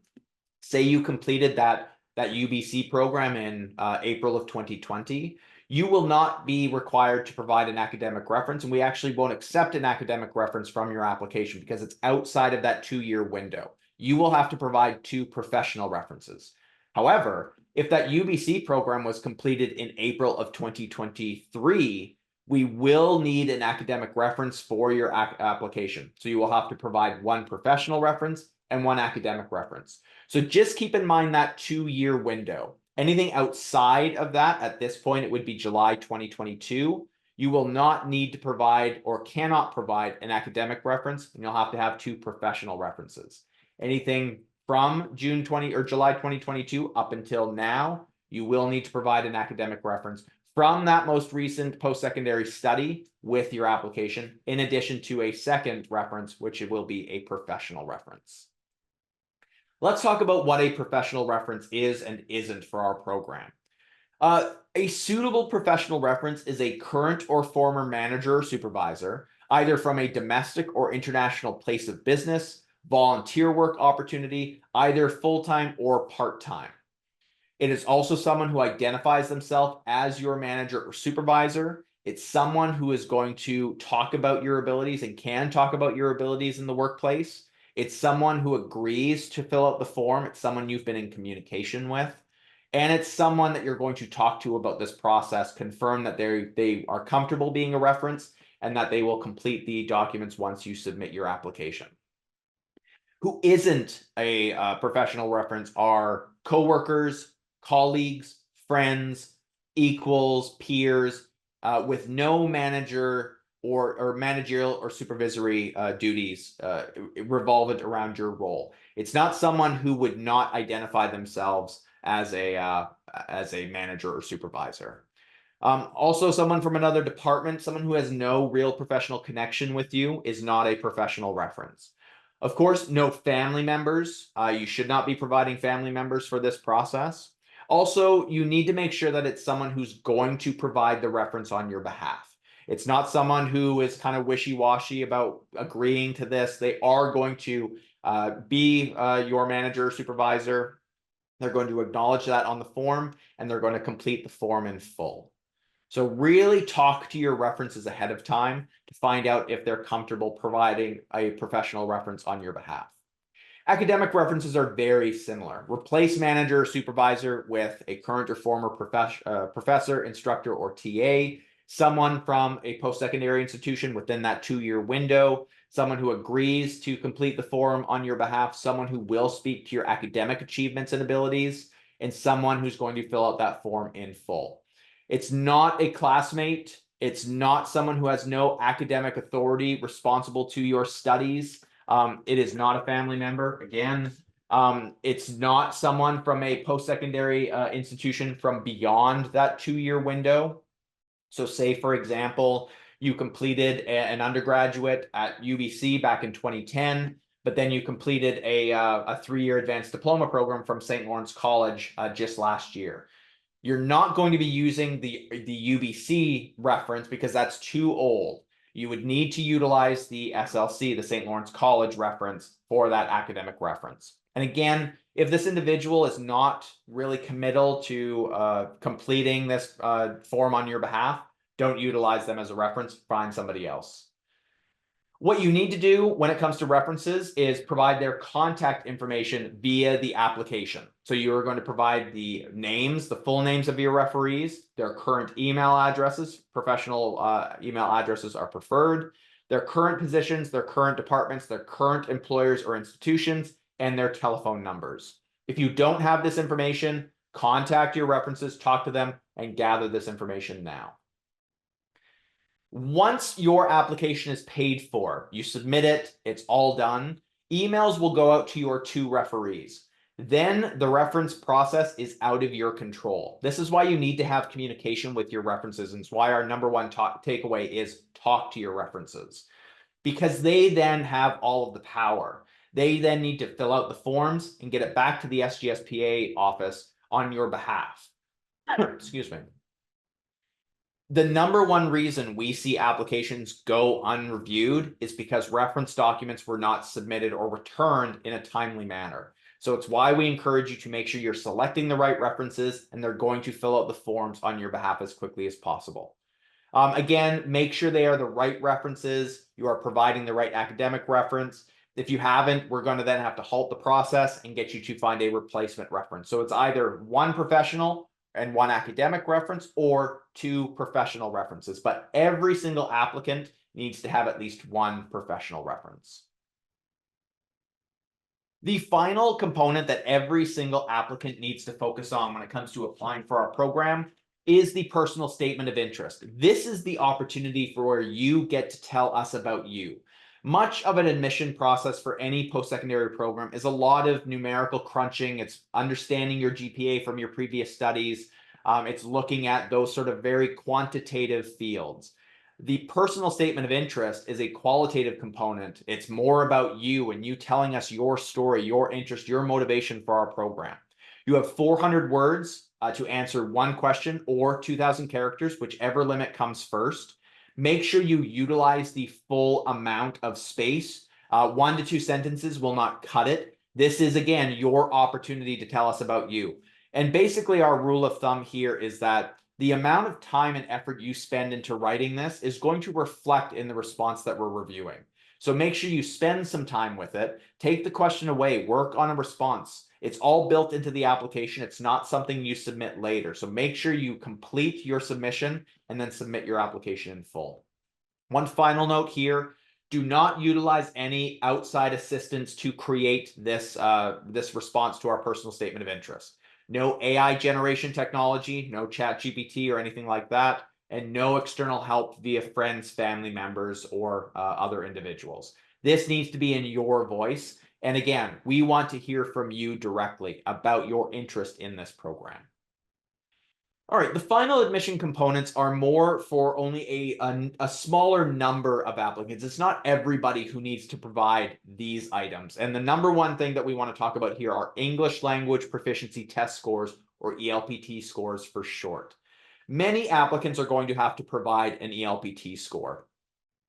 [SPEAKER 1] say you completed that UBC program in April of 2020, you will not be required to provide an academic reference, and we actually won't accept an academic reference from your application because it's outside of that 2-year window. You will have to provide 2 professional references. However, if that UBC program was completed in April of 2023, we will need an academic reference for your application. So you will have to provide 1 professional reference and 1 academic reference. So just keep in mind that 2-year window. Anything outside of that, at this point, it would be July 2022. You will not need to provide or cannot provide an academic reference, and you'll have to have 2 professional references. Anything from June 20 or July 2022 up until now, you will need to provide an academic reference from that most recent post-secondary study with your application, in addition to a second reference, which will be a professional reference. Let's talk about what a professional reference is and isn't for our program. A suitable professional reference is a current or former manager or supervisor, either from a domestic or international place of business, volunteer work opportunity, either full-time or part-time. It is also someone who identifies themselves as your manager or supervisor. It's someone who is going to talk about your abilities and can talk about your abilities in the workplace. It's someone who agrees to fill out the form. It's someone you've been in communication with. And it's someone that you're going to talk to about this process, confirm that they are comfortable being a reference, and that they will complete the documents once you submit your application. Who isn't a professional reference are coworkers, colleagues, friends, equals, peers, with no manager or managerial or supervisory duties revolved around your role. It's not someone who would not identify themselves as a manager or supervisor. Also, someone from another department, someone who has no real professional connection with you, is not a professional reference. Of course, no family members. You should not be providing family members for this process. Also, you need to make sure that it's someone who's going to provide the reference on your behalf. It's not someone who is kind of wishy-washy about agreeing to this. They are going to be your manager or supervisor. They're going to acknowledge that on the form, and they're going to complete the form in full. So really talk to your references ahead of time to find out if they're comfortable providing a professional reference on your behalf. Academic references are very similar. Replace manager or supervisor with a current or former professor, instructor, or TA, someone from a post-secondary institution within that 2-year window, someone who agrees to complete the form on your behalf, someone who will speak to your academic achievements and abilities, and someone who's going to fill out that form in full. It's not a classmate. It's not someone who has no academic authority responsible to your studies. It is not a family member. Again, it's not someone from a post-secondary institution from beyond that 2-year window. So say, for example, you completed an undergraduate at UBC back in 2010, but then you completed a 3-year advanced diploma program from St. Lawrence College just last year. You're not going to be using the UBC reference because that's too old. You would need to utilize the SLC, the St. Lawrence College reference, for that academic reference. And again, if this individual is not really committal to completing this form on your behalf, don't utilize them as a reference. Find somebody else. What you need to do when it comes to references is provide their contact information via the application. So you're going to provide the names, the full names of your referees, their current email addresses. Professional email addresses are preferred, their current positions, their current departments, their current employers or institutions, and their telephone numbers. If you don't have this information, contact your references, talk to them, and gather this information now. Once your application is paid for, you submit it, it's all done, emails will go out to your 2 referees. Then the reference process is out of your control. This is why you need to have communication with your references, and it's why our number one takeaway is talk to your references, because they then have all of the power. They then need to fill out the forms and get it back to the SGSPA office on your behalf. Excuse me. The number one reason we see applications go unreviewed is because reference documents were not submitted or returned in a timely manner. So it's why we encourage you to make sure you're selecting the right references and they're going to fill out the forms on your behalf as quickly as possible. Again, make sure they are the right references. You are providing the right academic reference. If you haven't, we're going to then have to halt the process and get you to find a replacement reference. So it's either 1 professional and 1 academic reference or 2 professional references, but every single applicant needs to have at least 1 professional reference. The final component that every single applicant needs to focus on when it comes to applying for our program is the personal statement of interest. This is the opportunity for where you get to tell us about you. Much of an admission process for any post-secondary program is a lot of numerical crunching. It's understanding your GPA from your previous studies. It's looking at those sort of very quantitative fields. The personal statement of interest is a qualitative component. It's more about you and you telling us your story, your interest, your motivation for our program. You have 400 words to answer 1 question or 2,000 characters, whichever limit comes first. Make sure you utilize the full amount of space. 1 to 2 sentences will not cut it. This is, again, your opportunity to tell us about you. And basically, our rule of thumb here is that the amount of time and effort you spend into writing this is going to reflect in the response that we're reviewing. So make sure you spend some time with it. Take the question away. Work on a response. It's all built into the application. It's not something you submit later. So make sure you complete your submission and then submit your application in full. One final note here. Do not utilize any outside assistance to create this response to our personal statement of interest. No AI generation technology, no ChatGPT or anything like that, and no external help via friends, family members, or other individuals. This needs to be in your voice. And again, we want to hear from you directly about your interest in this program. All right, the final admission components are more for only a smaller number of applicants. It's not everybody who needs to provide these items. And the number one thing that we want to talk about here are English language proficiency test scores, or ELPT scores for short. Many applicants are going to have to provide an ELPT score.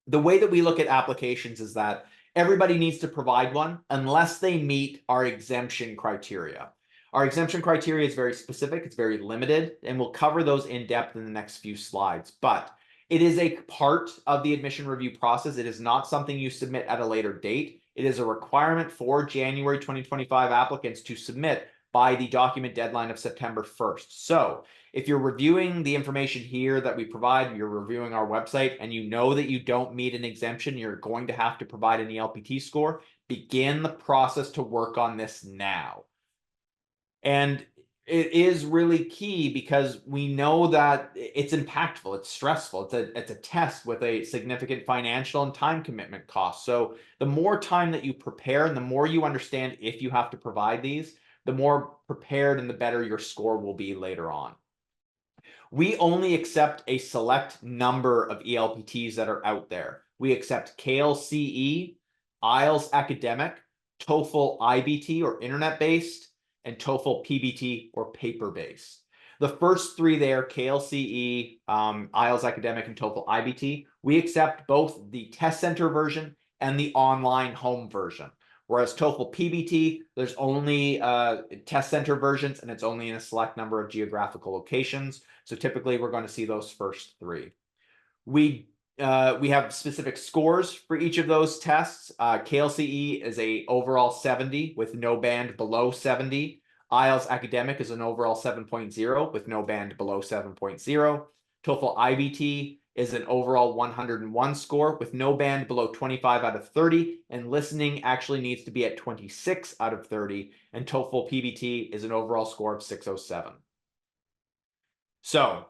[SPEAKER 1] The way that we look at applications is that everybody needs to provide one unless they meet our exemption criteria. Our exemption criteria is very specific, it's very limited, and we'll cover those in depth in the next few slides. But it is a part of the admission review process. It is not something you submit at a later date. It is a requirement for January 2025 applicants to submit by the document deadline of September 1st. So if you're reviewing the information here that we provide, you're reviewing our website, and you know that you don't meet an exemption, you're going to have to provide an ELPT score, begin the process to work on this now. And it is really key because we know that it's impactful, it's stressful, it's a test with a significant financial and time commitment cost. So the more time that you prepare and the more you understand if you have to provide these, the more prepared and the better your score will be later on. We only accept a select number of ELPTs that are out there. We accept KLCE, IELTS Academic, TOEFL IBT or internet-based, and TOEFL PBT or paper-based. The first three there, KLCE, IELTS Academic, and TOEFL IBT, we accept both the test center version and the online home version. Whereas TOEFL PBT, there's only test center versions, and it's only in a select number of geographical locations. So typically, we're going to see those first three. We have specific scores for each of those tests. KLCE is a overall 70 with no band below 70. IELTS Academic is an overall 7.0 with no band below 7.0. TOEFL IBT is an overall 101 score with no band below 25 out of 30, and listening actually needs to be at 26 out of 30, and TOEFL PBT is an overall score of 607. So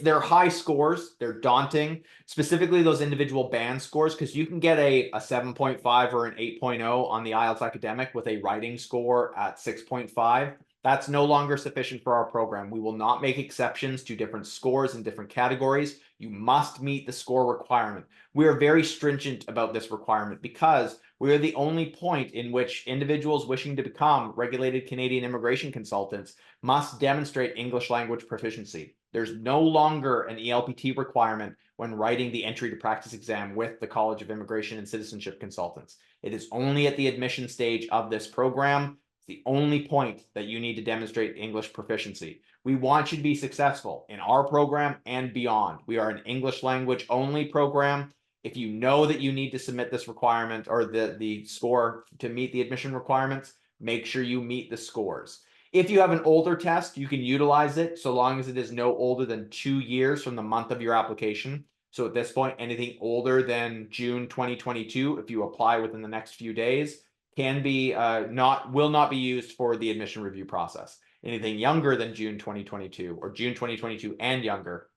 [SPEAKER 1] they're high scores, they're daunting, specifically those individual band scores, because you can get a 7.5 or an 8.0 on the IELTS Academic with a writing score at 6.5. That's no longer sufficient for our program. We will not make exceptions to different scores in different categories. You must meet the score requirement. We are very stringent about this requirement because we are the only point in which individuals wishing to become regulated Canadian immigration consultants must demonstrate English language proficiency. There's no longer an ELPT requirement when writing the entry to practice exam with the College of Immigration and Citizenship Consultants. It is only at the admission stage of this program. It's the only point that you need to demonstrate English proficiency. We want you to be successful in our program and beyond. We are an English language only program. If you know that you need to submit this requirement or the score to meet the admission requirements, make sure you meet the scores. If you have an older test, you can utilize it so long as it is no older than 2 years from the month of your application. So at this point, anything older than June 2022, if you apply within the next few days, can be will not be used for the admission review process. Anything younger than June 2022 or June 2022 and younger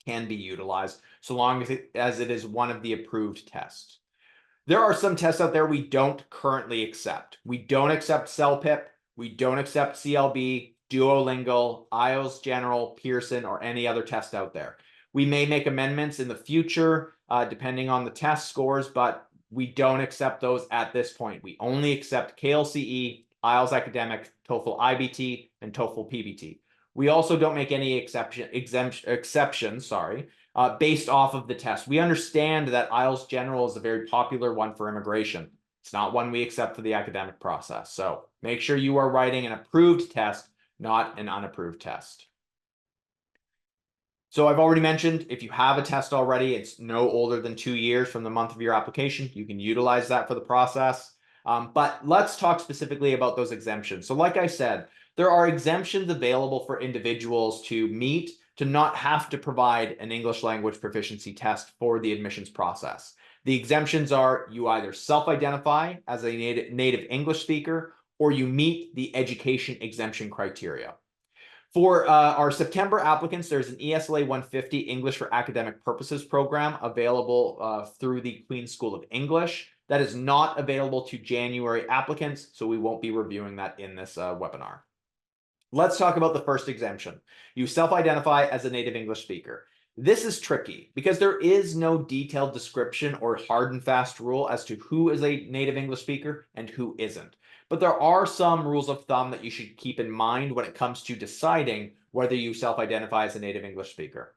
[SPEAKER 1] can be utilized so long as it is one of the approved tests. There are some tests out there we don't currently accept. We don't accept CELPIP. We don't accept CLB, Duolingo, IELTS General, Pearson, or any other test out there. We may make amendments in the future depending on the test scores, but we don't accept those at this point. We only accept KLCE, IELTS Academic, TOEFL IBT, and TOEFL PBT. We also don't make any exceptions based off of the test. We understand that IELTS General is a very popular one for immigration. It's not one we accept for the academic process. So make sure you are writing an approved test, not an unapproved test. So I've already mentioned, if you have a test already, it's no older than 2 years from the month of your application. You can utilize that for the process. But let's talk specifically about those exemptions. So like I said, there are exemptions available for individuals to meet to not have to provide an English language proficiency test for the admissions process. The exemptions are you either self-identify as a native English speaker or you meet the education exemption criteria. For our September applicants, there's an ESLA 150 English for Academic Purposes program available through the Queen's School of English. That is not available to January applicants, so we won't be reviewing that in this webinar. Let's talk about the first exemption. You self-identify as a native English speaker. This is tricky because there is no detailed description or hard and fast rule as to who is a native English speaker and who isn't. But there are some rules of thumb that you should keep in mind when it comes to deciding whether you self-identify as a native English speaker.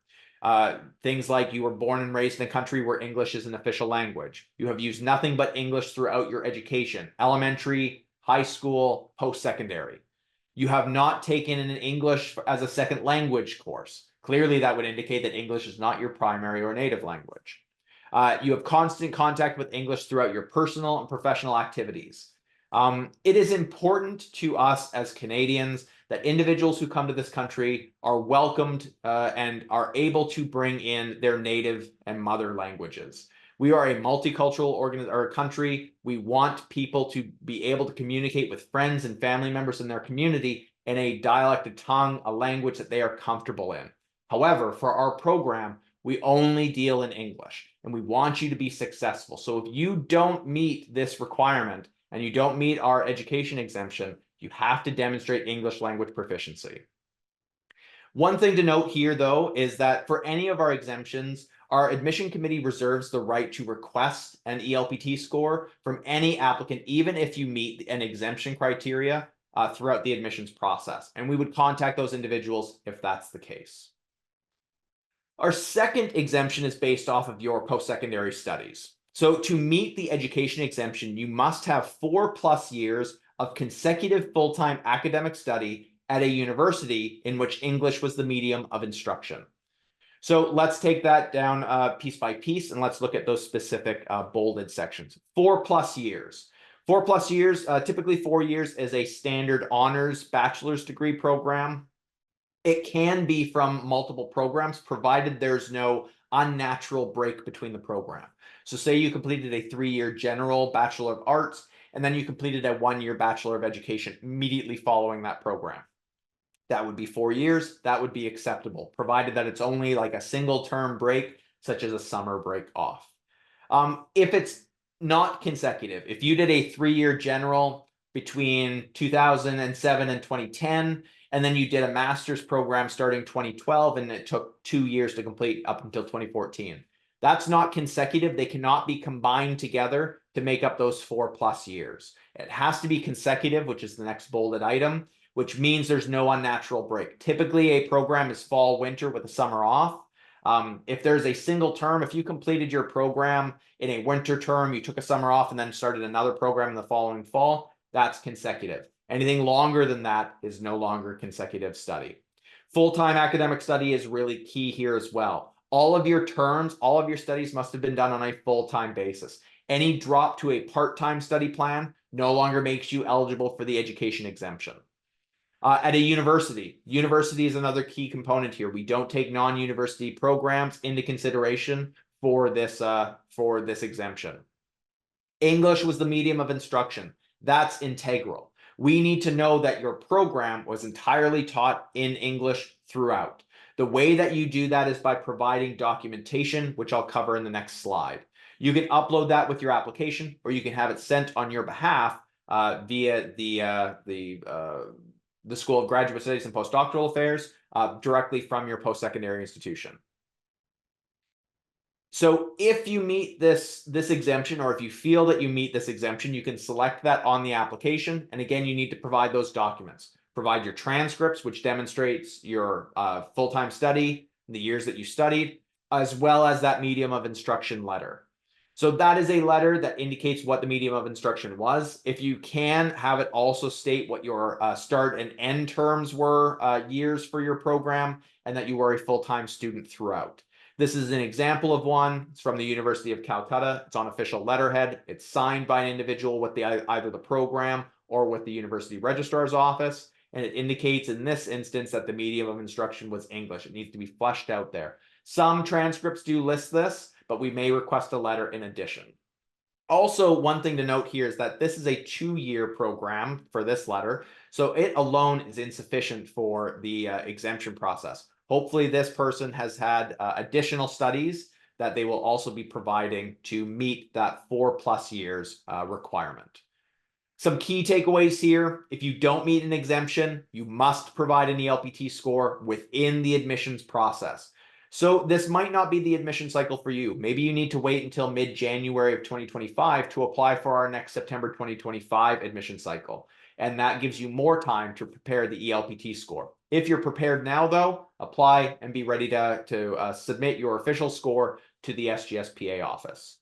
[SPEAKER 1] Things like you were born and raised in a country where English is an official language. You have used nothing but English throughout your education, elementary, high school, post-secondary. You have not taken an English as a second language course. Clearly, that would indicate that English is not your primary or native language. You have constant contact with English throughout your personal and professional activities. It is important to us as Canadians that individuals who come to this country are welcomed and are able to bring in their native and mother languages. We are a multicultural country. We want people to be able to communicate with friends and family members in their community in a dialected tongue, a language that they are comfortable in. However, for our program, we only deal in English, and we want you to be successful. So if you don't meet this requirement and you don't meet our education exemption, you have to demonstrate English language proficiency. One thing to note here, though, is that for any of our exemptions, our admission committee reserves the right to request an ELPT score from any applicant, even if you meet an exemption criteria throughout the admissions process. And we would contact those individuals if that's the case. Our second exemption is based off of your post-secondary studies. So to meet the education exemption, you must have 4+ years of consecutive full-time academic study at a university in which English was the medium of instruction. So let's take that down piece by piece, and let's look at those specific bolded sections. 4+ years. 4+ years, typically 4 years is a standard honors bachelor's degree program. It can be from multiple programs, provided there's no unnatural break between the program. So say you completed a 3-year general Bachelor of Arts, and then you completed a 1-year Bachelor of Education immediately following that program. That would be 4 years. That would be acceptable, provided that it's only like a single term break, such as a summer break off. If it's not consecutive, if you did a 3-year general between 2007 and 2010, and then you did a master's program starting 2012, and it took 2 years to complete up until 2014. That's not consecutive. They cannot be combined together to make up those 4+ years. It has to be consecutive, which is the next bolded item, which means there's no unnatural break. Typically, a program is fall, winter with a summer off. If there's a single term, if you completed your program in a winter term, you took a summer off and then started another program in the following fall, that's consecutive. Anything longer than that is no longer consecutive study. Full-time academic study is really key here as well. All of your terms, all of your studies must have been done on a full-time basis. Any drop to a part-time study plan no longer makes you eligible for the education exemption. At a university is another key component here. We don't take non-university programs into consideration for this exemption. English was the medium of instruction. That's integral. We need to know that your program was entirely taught in English throughout. The way that you do that is by providing documentation, which I'll cover in the next slide. You can upload that with your application, or you can have it sent on your behalf via the School of Graduate Studies and Postdoctoral Affairs directly from your post-secondary institution. So if you meet this exemption, or if you feel that you meet this exemption, you can select that on the application. And again, you need to provide those documents. Provide your transcripts, which demonstrates your full-time study, the years that you studied, as well as that medium of instruction letter. So that is a letter that indicates what the medium of instruction was. If you can, have it also state what your start and end terms were, years for your program, and that you were a full-time student throughout. This is an example of one. It's from the University of Calcutta. It's on official letterhead. It's signed by an individual with either the program or with the university registrar's office. And it indicates in this instance that the medium of instruction was English. It needs to be fleshed out there. Some transcripts do list this, but we may request a letter in addition. Also, one thing to note here is that this is a 2-year program for this letter, so it alone is insufficient for the exemption process. Hopefully, this person has had additional studies that they will also be providing to meet that 4+ years requirement. Some key takeaways here: if you don't meet an exemption, you must provide an ELPT score within the admissions process. So this might not be the admission cycle for you. Maybe you need to wait until mid-January of 2025 to apply for our next September 2025 admission cycle. And that gives you more time to prepare the ELPT score. If you're prepared now, though, apply and be ready to submit your official score to the SGSPA office.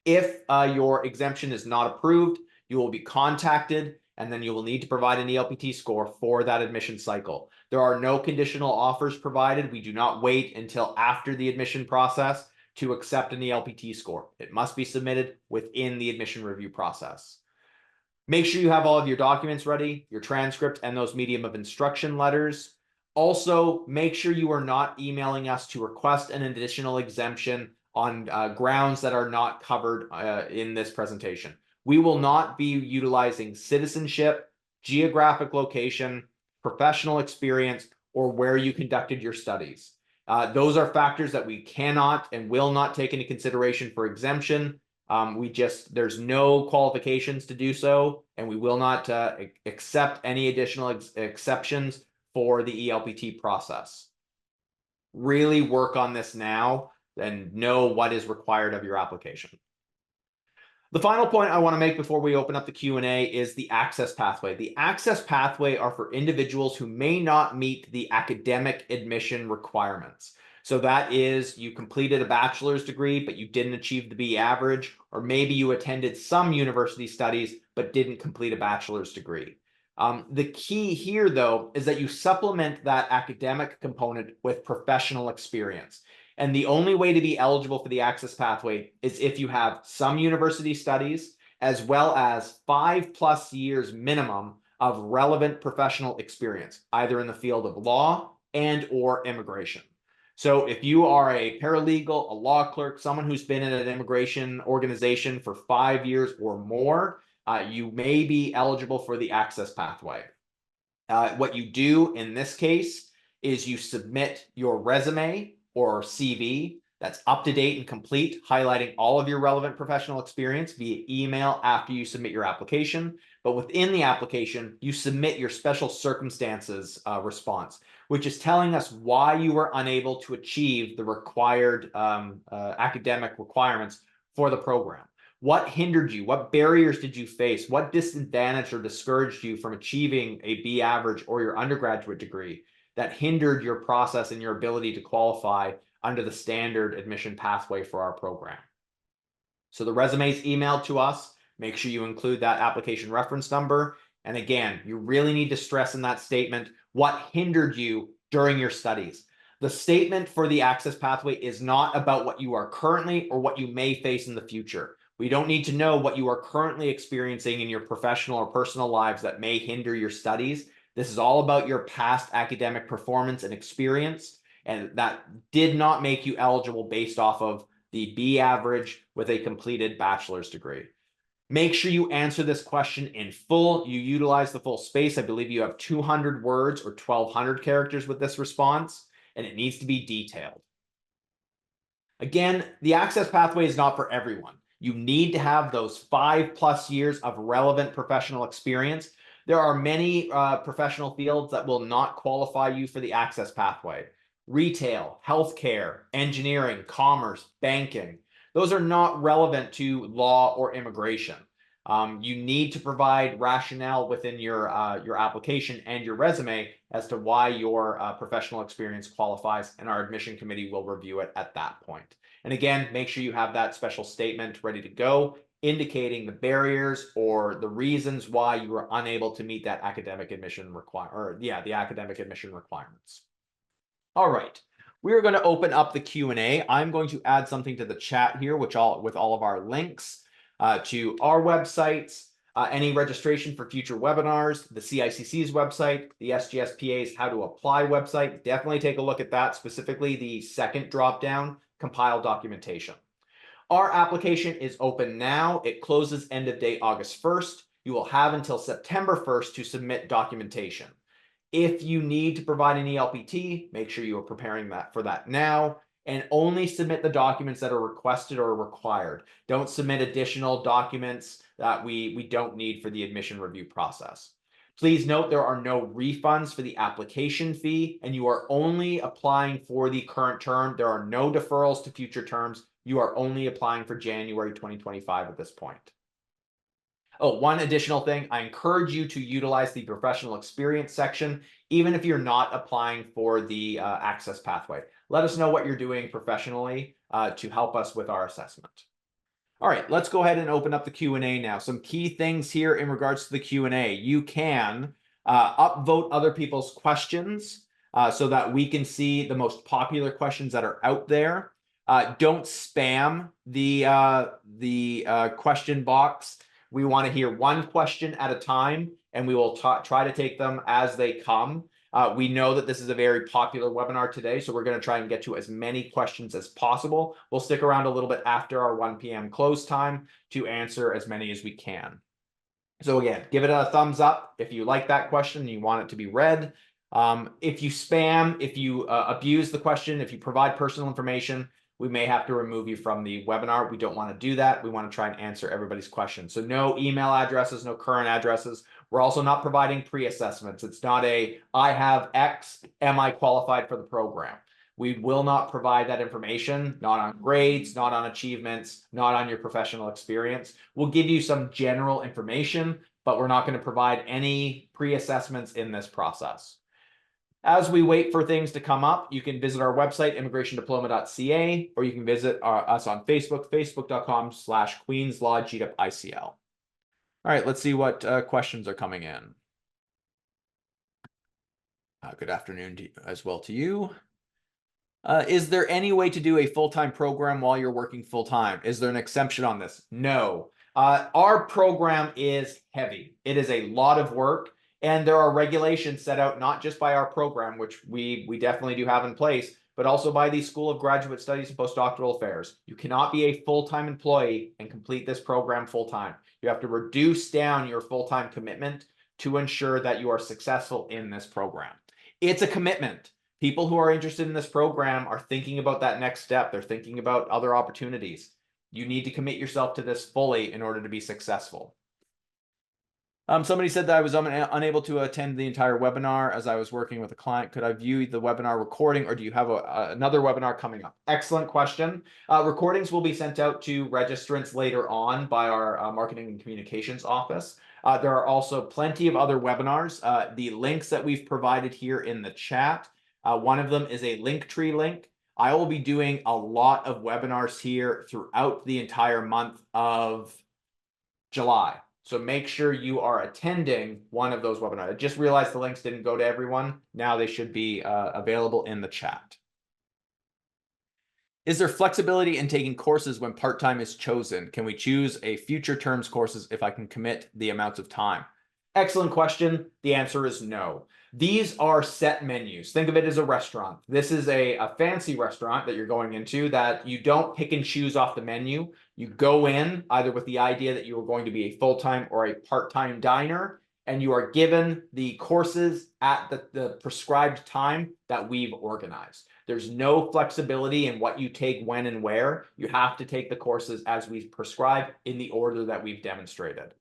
[SPEAKER 1] If your exemption is not approved, you will be contacted, and then you will need to provide an ELPT score for that admission cycle. There are no conditional offers provided. We do not wait until after the admission process to accept an ELPT score. It must be submitted within the admission review process. Make sure you have all of your documents ready, your transcript, and those medium of instruction letters. Also, make sure you are not emailing us to request an additional exemption on grounds that are not covered in this presentation. We will not be utilizing citizenship, geographic location, professional experience, or where you conducted your studies. Those are factors that we cannot and will not take into consideration for exemption. There's no qualifications to do so, and we will not accept any additional exceptions for the ELPT process. Really work on this now and know what is required of your application. The final point I want to make before we open up the Q&A is the access pathway. The access pathway are for individuals who may not meet the academic admission requirements. So that is, you completed a bachelor's degree, but you didn't achieve the B average, or maybe you attended some university studies, but didn't complete a bachelor's degree. The key here, though, is that you supplement that academic component with professional experience. And the only way to be eligible for the access pathway is if you have some university studies, as well as 5+ years minimum of relevant professional experience, either in the field of law and or immigration. So if you are a paralegal, a law clerk, someone who's been in an immigration organization for 5 years or more, you may be eligible for the access pathway. What you do in this case is you submit your resume or CV that's up to date and complete, highlighting all of your relevant professional experience via email after you submit your application. But within the application, you submit your special circumstances response, which is telling us why you were unable to achieve the required academic requirements for the program. What hindered you? What barriers did you face? What disadvantaged or discouraged you from achieving a B average or your undergraduate degree that hindered your process and your ability to qualify under the standard admission pathway for our program? So the resume is emailed to us. Make sure you include that application reference number. And again, you really need to stress in that statement what hindered you during your studies. The statement for the access pathway is not about what you are currently or what you may face in the future. We don't need to know what you are currently experiencing in your professional or personal lives that may hinder your studies. This is all about your past academic performance and experience, and that did not make you eligible based off of the B average with a completed bachelor's degree. Make sure you answer this question in full. You utilize the full space. I believe you have 200 words or 1,200 characters with this response, and it needs to be detailed. Again, the access pathway is not for everyone. You need to have those 5+ years of relevant professional experience. There are many professional fields that will not qualify you for the access pathway. Retail, healthcare, engineering, commerce, banking. Those are not relevant to law or immigration. You need to provide rationale within your application and your resume as to why your professional experience qualifies, and our admission committee will review it at that point. And again, make sure you have that special statement ready to go, indicating the barriers or the reasons why you were unable to meet that academic admission the academic admission requirements. All right, we are going to open up the Q&A. I'm going to add something to the chat here, with all of our links to our websites, any registration for future webinars, the CICC's website, the SGSPA's How to Apply website. Definitely take a look at that, specifically the second drop-down, compile documentation. Our application is open now. It closes end of day August 1st. You will have until September 1st to submit documentation. If you need to provide an ELPT, make sure you are preparing for that now, and only submit the documents that are requested or required. Don't submit additional documents that we don't need for the admission review process. Please note there are no refunds for the application fee, and you are only applying for the current term. There are no deferrals to future terms. You are only applying for January 2025 at this point. Oh, one additional thing, I encourage you to utilize the professional experience section, even if you're not applying for the access pathway. Let us know what you're doing professionally to help us with our assessment. All right, let's go ahead and open up the Q&A now. Some key things here in regards to the Q&A. You can upvote other people's questions so that we can see the most popular questions that are out there. Don't spam the question box. We want to hear one question at a time, and we will try to take them as they come. We know that this is a very popular webinar today, so we're going to try and get to as many questions as possible. We'll stick around a little bit after our 1 p.m. close time to answer as many as we can. So again, give it a thumbs up if you like that question and you want it to be read. If you spam, if you abuse the question, if you provide personal information, we may have to remove you from the webinar. We don't want to do that. We want to try and answer everybody's questions. So no email addresses, no current addresses. We're also not providing pre-assessments. It's not a, I have X, am I qualified for the program? We will not provide that information, not on grades, not on achievements, not on your professional experience. We'll give you some general information, but we're not going to provide any pre-assessments in this process. As we wait for things to come up, you can visit our website, immigrationdiploma.ca, or you can visit us on Facebook, facebook.com/QueensLaw GDipICL. All right, let's see what questions are coming in. Good afternoon as well to you. Is there any way to do a full-time program while you're working full-time? Is there an exemption on this? No. Our program is heavy. It is a lot of work. And there are regulations set out not just by our program, which we definitely do have in place, but also by the School of Graduate Studies and Postdoctoral Affairs. You cannot be a full-time employee and complete this program full-time. You have to reduce down your full-time commitment to ensure that you are successful in this program. It's a commitment. People who are interested in this program are thinking about that next step. They're thinking about other opportunities. You need to commit yourself to this fully in order to be successful. Somebody said that I was unable to attend the entire webinar as I was working with a client. Could I view the webinar recording, or do you have another webinar coming up? Excellent question. Recordings will be sent out to registrants later on by our marketing and communications office. There are also plenty of other webinars. The links that we've provided here in the chat, one of them is a Linktree link. I will be doing a lot of webinars here throughout the entire month of July. So make sure you are attending one of those webinars. I just realized the links didn't go to everyone. Now they should be available in the chat. Is there flexibility in taking courses when part-time is chosen? Can we choose a future terms courses if I can commit the amounts of time? Excellent question. The answer is no. These are set menus. Think of it as a restaurant. This is a fancy restaurant that you're going into that you don't pick and choose off the menu. You go in either with the idea that you are going to be a full-time or a part-time diner, and you are given the courses at the prescribed time that we've organized. There's no flexibility in what you take when and where. You have to take the courses as we've prescribed in the order that we've demonstrated.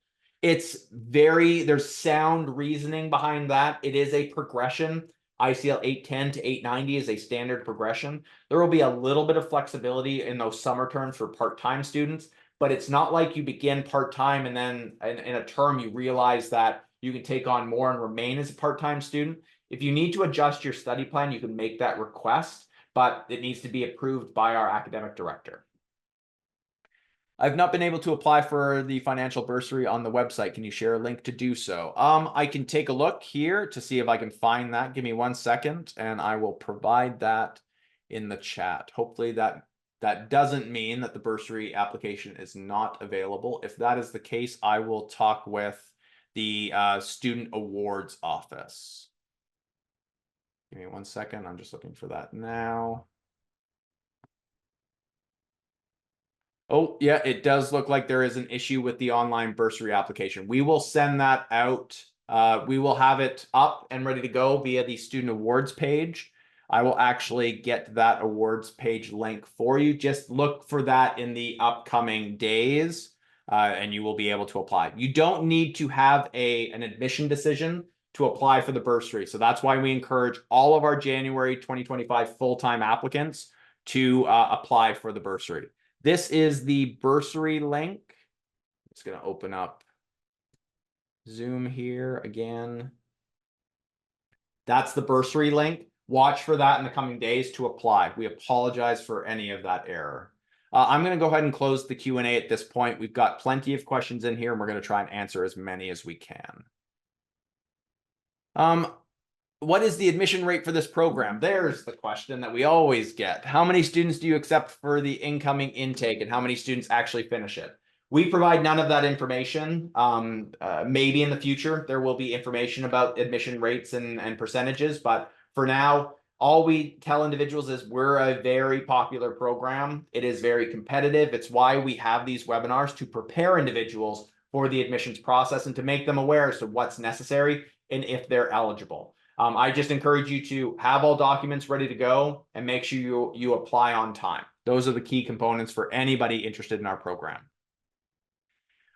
[SPEAKER 1] There's sound reasoning behind that. It is a progression. ICL 810 to 890 is a standard progression. There will be a little bit of flexibility in those summer terms for part-time students, but it's not like you begin part-time and then in a term you realize that you can take on more and remain as a part-time student. If you need to adjust your study plan, you can make that request, but it needs to be approved by our academic director. I've not been able to apply for the financial bursary on the website. Can you share a link to do so? I can take a look here to see if I can find that. Give me 1 second and I will provide that in the chat. Hopefully that doesn't mean that the bursary application is not available. If that is the case, I will talk with the Student Awards Office. Give me 1 second. I'm just looking for that now. Oh, yeah, it does look like there is an issue with the online bursary application. We will send that out. We will have it up and ready to go via the Student Awards page. I will actually get that awards page link for you. Just look for that in the upcoming days. and you will be able to apply. You don't need to have an admission decision to apply for the bursary. So that's why we encourage all of our January 2025 full-time applicants to apply for the bursary. This is the bursary link. It's going to open up Zoom here again. That's the bursary link. Watch for that in the coming days to apply. We apologize for any of that error. I'm going to go ahead and close the Q&A at this point. We've got plenty of questions in here, and we're going to try and answer as many as we can. What is the admission rate for this program? There's the question that we always get. How many students do you accept for the incoming intake, and how many students actually finish it? We provide none of that information. Maybe in the future, there will be information about admission rates and percentages, but for now, all we tell individuals is we're a very popular program. It is very competitive. It's why we have these webinars, to prepare individuals for the admissions process and to make them aware as to what's necessary and if they're eligible. I just encourage you to have all documents ready to go and make sure you apply on time. Those are the key components for anybody interested in our program.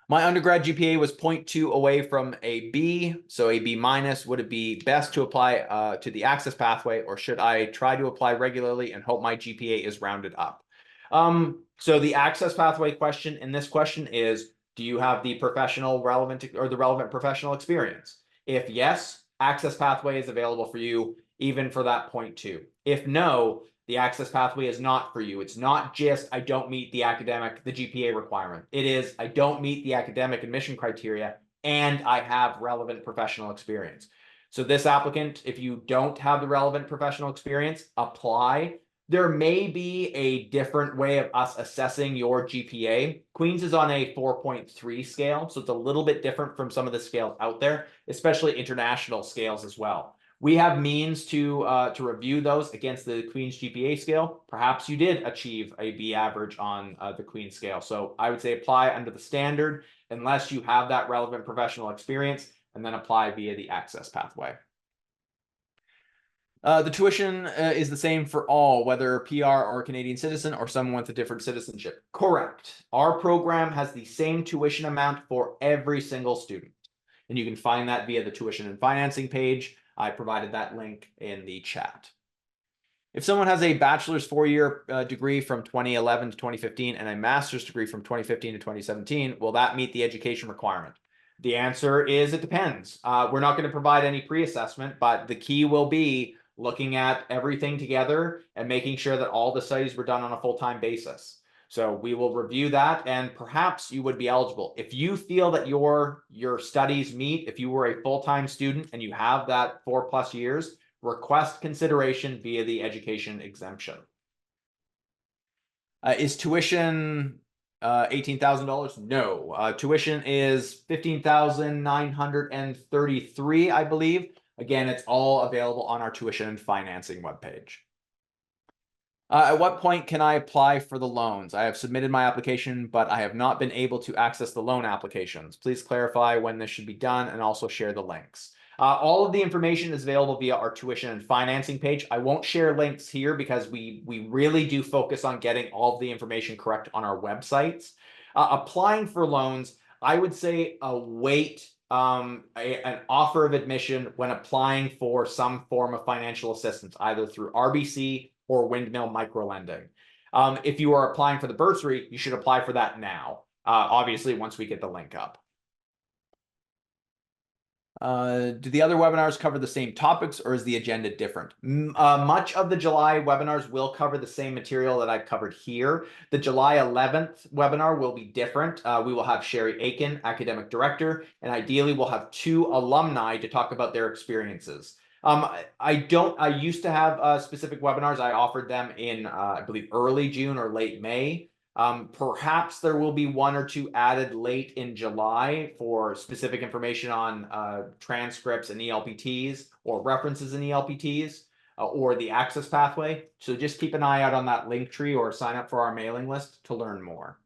[SPEAKER 1] My undergrad GPA was 0.2 away from a B, so a B minus. Would it be best to apply to the access pathway, or should I try to apply regularly and hope my GPA is rounded up? So the access pathway question in this question is, do you have the relevant professional experience? If yes, access pathway is available for you even for that 0.2. If no, the access pathway is not for you. It's not just I don't meet the GPA requirement. It is I don't meet the academic admission criteria and I have relevant professional experience. So this applicant, if you don't have the relevant professional experience, apply. There may be a different way of us assessing your GPA. Queen's is on a 4.3 scale, so it's a little bit different from some of the scales out there, especially international scales as well. We have means to review those against the Queen's GPA scale. Perhaps you did achieve a B average on the Queen's scale. So I would say apply under the standard unless you have that relevant professional experience, and then apply via the access pathway. The tuition is the same for all, whether PR or Canadian citizen or someone with a different citizenship. Correct. Our program has the same tuition amount for every single student. And you can find that via the tuition and financing page. I provided that link in the chat. If someone has a bachelor's 4-year degree from 2011 to 2015 and a master's degree from 2015 to 2017, will that meet the education requirement? The answer is it depends. We're not going to provide any pre-assessment, but the key will be looking at everything together and making sure that all the studies were done on a full-time basis. So we will review that, and perhaps you would be eligible. If you feel that your studies meet, if you were a full-time student and you have that 4+ years, request consideration via the education exemption. Is tuition $18,000? No. Tuition is $15,933, I believe. Again, it's all available on our tuition and financing webpage. At what point can I apply for the loans? I have submitted my application, but I have not been able to access the loan applications. Please clarify when this should be done and also share the links. All of the information is available via our tuition and financing page. I won't share links here because we really do focus on getting all of the information correct on our websites. Applying for loans, I would say await an offer of admission when applying for some form of financial assistance, either through RBC or Windmill Microlending. If you are applying for the bursary, you should apply for that now, obviously once we get the link up. Do the other webinars cover the same topics, or is the agenda different? Much of the July webinars will cover the same material that I've covered here. The July 11th webinar will be different. We will have Sherry Aiken, Academic Director, and ideally we'll have 2 alumni to talk about their experiences. I used to have specific webinars. I offered them in, I believe, early June or late May. Perhaps there will be 1 or 2 added late in July for specific information on transcripts and ELPTs or references in ELPTs or the access pathway. So just keep an eye out on that link tree or sign up for our mailing list to learn more.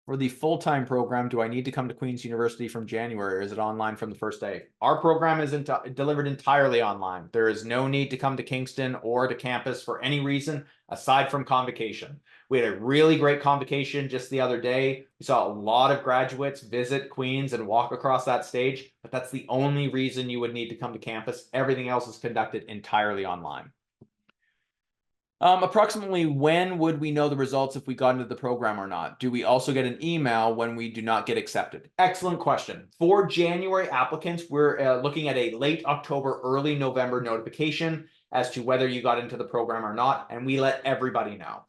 [SPEAKER 1] For the full-time program, do I need to come to Queen's University from January, or is it online from the first day? Our program is delivered entirely online. There is no need to come to Kingston or to campus for any reason aside from convocation. We had a really great convocation just the other day. We saw a lot of graduates visit Queen's and walk across that stage, but that's the only reason you would need to come to campus. Everything else is conducted entirely online. Approximately when would we know the results if we got into the program or not? Do we also get an email when we do not get accepted? Excellent question. For January applicants, we're looking at a late October, early November notification as to whether you got into the program or not, and we let everybody know.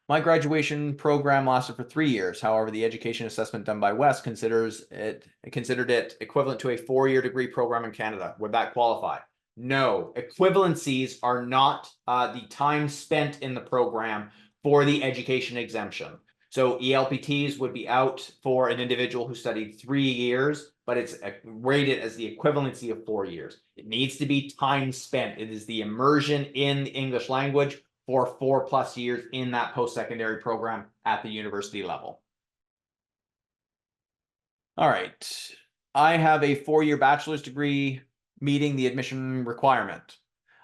[SPEAKER 1] My graduation program lasted for 3 years. However, the education assessment done by West considered it equivalent to a 4-year degree program in Canada. Would that qualify? No, equivalencies are not the time spent in the program for the education exemption. So ELPTs would be out for an individual who studied 3 years, but it's rated as the equivalency of 4 years. It needs to be time spent. It is the immersion in the English language for 4+ years in that post-secondary program at the university level. All right, I have a 4-year bachelor's degree meeting the admission requirement.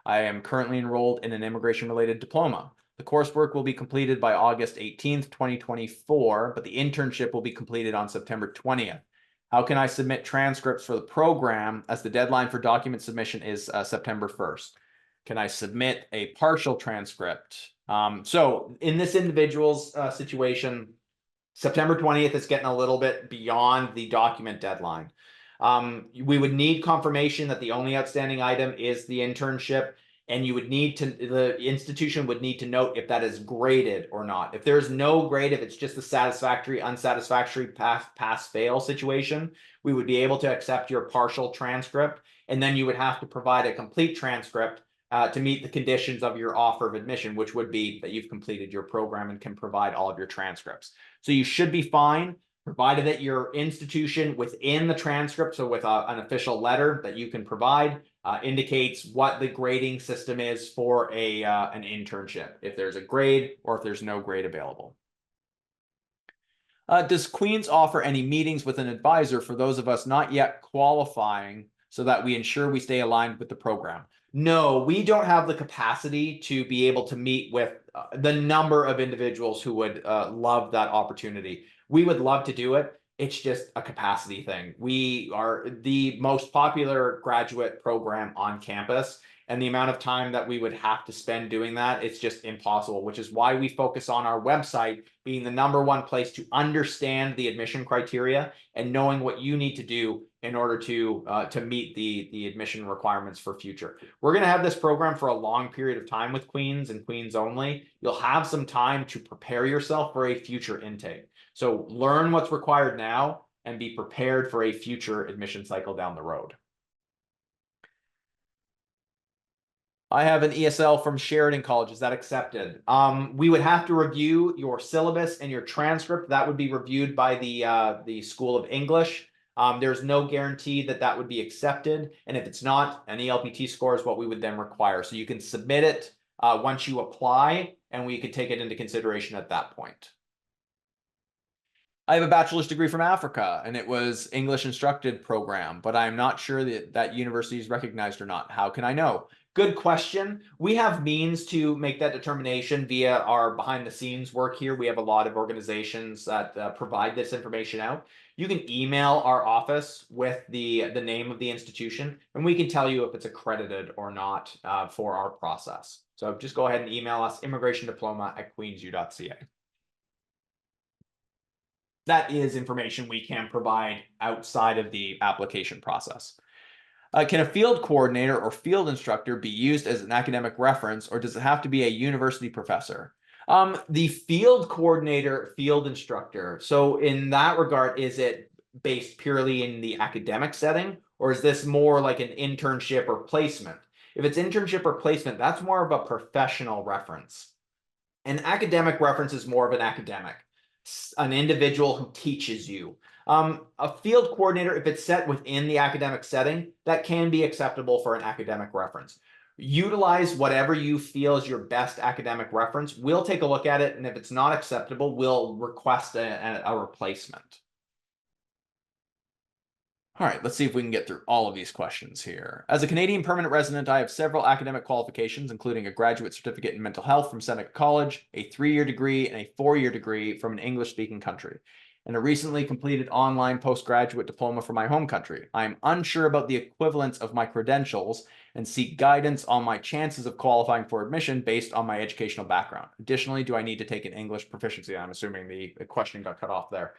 [SPEAKER 1] I am currently enrolled in an immigration-related diploma. The coursework will be completed by August 18th, 2024, but the internship will be completed on September 20th. How can I submit transcripts for the program as the deadline for document submission is September 1st? Can I submit a partial transcript? So in this individual's situation, September 20th is getting a little bit beyond the document deadline. We would need confirmation that the only outstanding item is the internship, and you would need to, the institution would need to note if that is graded or not. If there's no grade, if it's just a satisfactory, unsatisfactory, pass, fail situation, we would be able to accept your partial transcript, and then you would have to provide a complete transcript to meet the conditions of your offer of admission, which would be that you've completed your program and can provide all of your transcripts. So you should be fine, provided that your institution within the transcript, so with an official letter that you can provide, indicates what the grading system is for an internship, if there's a grade or if there's no grade available. Does Queen's offer any meetings with an advisor for those of us not yet qualifying so that we ensure we stay aligned with the program? No, we don't have the capacity to be able to meet with the number of individuals who would love that opportunity. We would love to do it. It's just a capacity thing. We are the most popular graduate program on campus, and the amount of time that we would have to spend doing that, it's just impossible, which is why we focus on our website being the #1 place to understand the admission criteria and knowing what you need to do in order to meet the admission requirements for future. We're going to have this program for a long period of time with Queens and Queens only. You'll have some time to prepare yourself for a future intake. So learn what's required now and be prepared for a future admission cycle down the road. I have an ESL from Sheridan College. Is that accepted? We would have to review your syllabus and your transcript. That would be reviewed by the School of English. There's no guarantee that that would be accepted. And if it's not, an ELPT score is what we would then require. So you can submit it once you apply, and we could take it into consideration at that point. I have a bachelor's degree from Africa, and it was English instructed program, but I'm not sure that that university is recognized or not. How can I know? Good question. We have means to make that determination via our behind the scenes work here. We have a lot of organizations that provide this information out. You can email our office with the name of the institution, and we can tell you if it's accredited or not for our process. So just go ahead and email us, immigrationdiploma@queensu.ca. That is information we can provide outside of the application process. Can a field coordinator or field instructor be used as an academic reference, or does it have to be a university professor? The field coordinator, field instructor. So in that regard, is it based purely in the academic setting, or is this more like an internship or placement? If it's internship or placement, that's more of a professional reference. An academic reference is more of an academic, an individual who teaches you. A field coordinator, if it's set within the academic setting, that can be acceptable for an academic reference. Utilize whatever you feel is your best academic reference. We'll take a look at it, and if it's not acceptable, we'll request a replacement. All right, let's see if we can get through all of these questions here. As a Canadian permanent resident, I have several academic qualifications, including a graduate certificate in mental health from Seneca College, a 3-year degree, and a 4-year degree from an English-speaking country, and a recently completed online postgraduate diploma from my home country. I am unsure about the equivalence of my credentials and seek guidance on my chances of qualifying for admission based on my educational background. Additionally, do I need to take an English proficiency? I'm assuming the question got cut off there.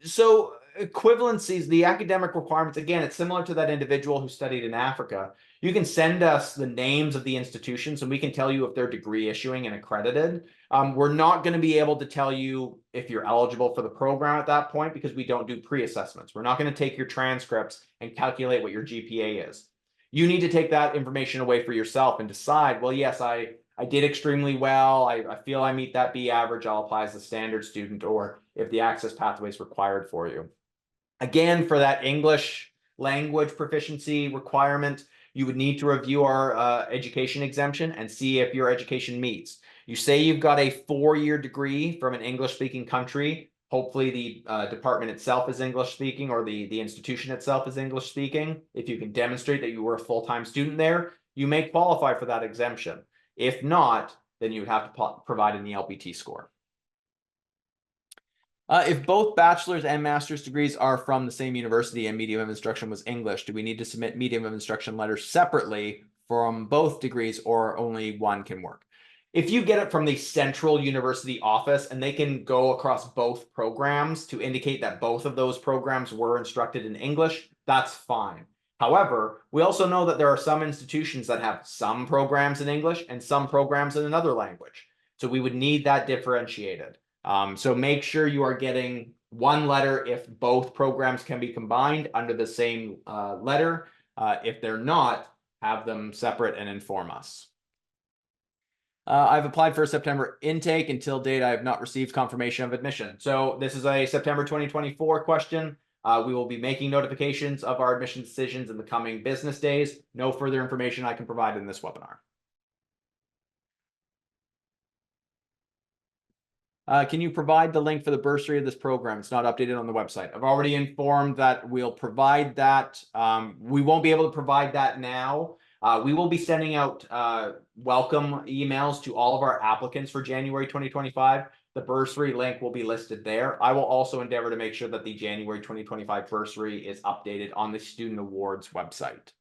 [SPEAKER 1] So equivalencies, the academic requirements, again, it's similar to that individual who studied in Africa. You can send us the names of the institutions and we can tell you if they're degree issuing and accredited. We're not going to be able to tell you if you're eligible for the program at that point because we don't do pre-assessments. We're not going to take your transcripts and calculate what your GPA is. You need to take that information away for yourself and decide, well, yes, I did extremely well. I feel I meet that B average. I'll apply as a standard student, or if the access pathway is required for you. Again, for that English language proficiency requirement, you would need to review our education exemption and see if your education meets. You say you've got a 4-year degree from an English-speaking country. Hopefully the department itself is English-speaking, or the institution itself is English-speaking. If you can demonstrate that you were a full-time student there, you may qualify for that exemption. If not, then you would have to provide an ELPT score. If both bachelor's and master's degrees are from the same university and medium of instruction was English, do we need to submit medium of instruction letters separately from both degrees, or only one can work? If you get it from the central university office and they can go across both programs to indicate that both of those programs were instructed in English, that's fine. However, we also know that there are some institutions that have some programs in English and some programs in another language. So we would need that differentiated. So make sure you are getting one letter if both programs can be combined under the same letter. If they're not, have them separate and inform us. I've applied for a September intake. Until date, I have not received confirmation of admission. So this is a September 2024 question. We will be making notifications of our admission decisions in the coming business days. No further information I can provide in this webinar. Can you provide the link for the bursary of this program? It's not updated on the website. I've already informed that we'll provide that. We won't be able to provide that now. We will be sending out welcome emails to all of our applicants for January 2025. The bursary link will be listed there. I will also endeavor to make sure that the January 2025 bursary is updated on the Student Awards website.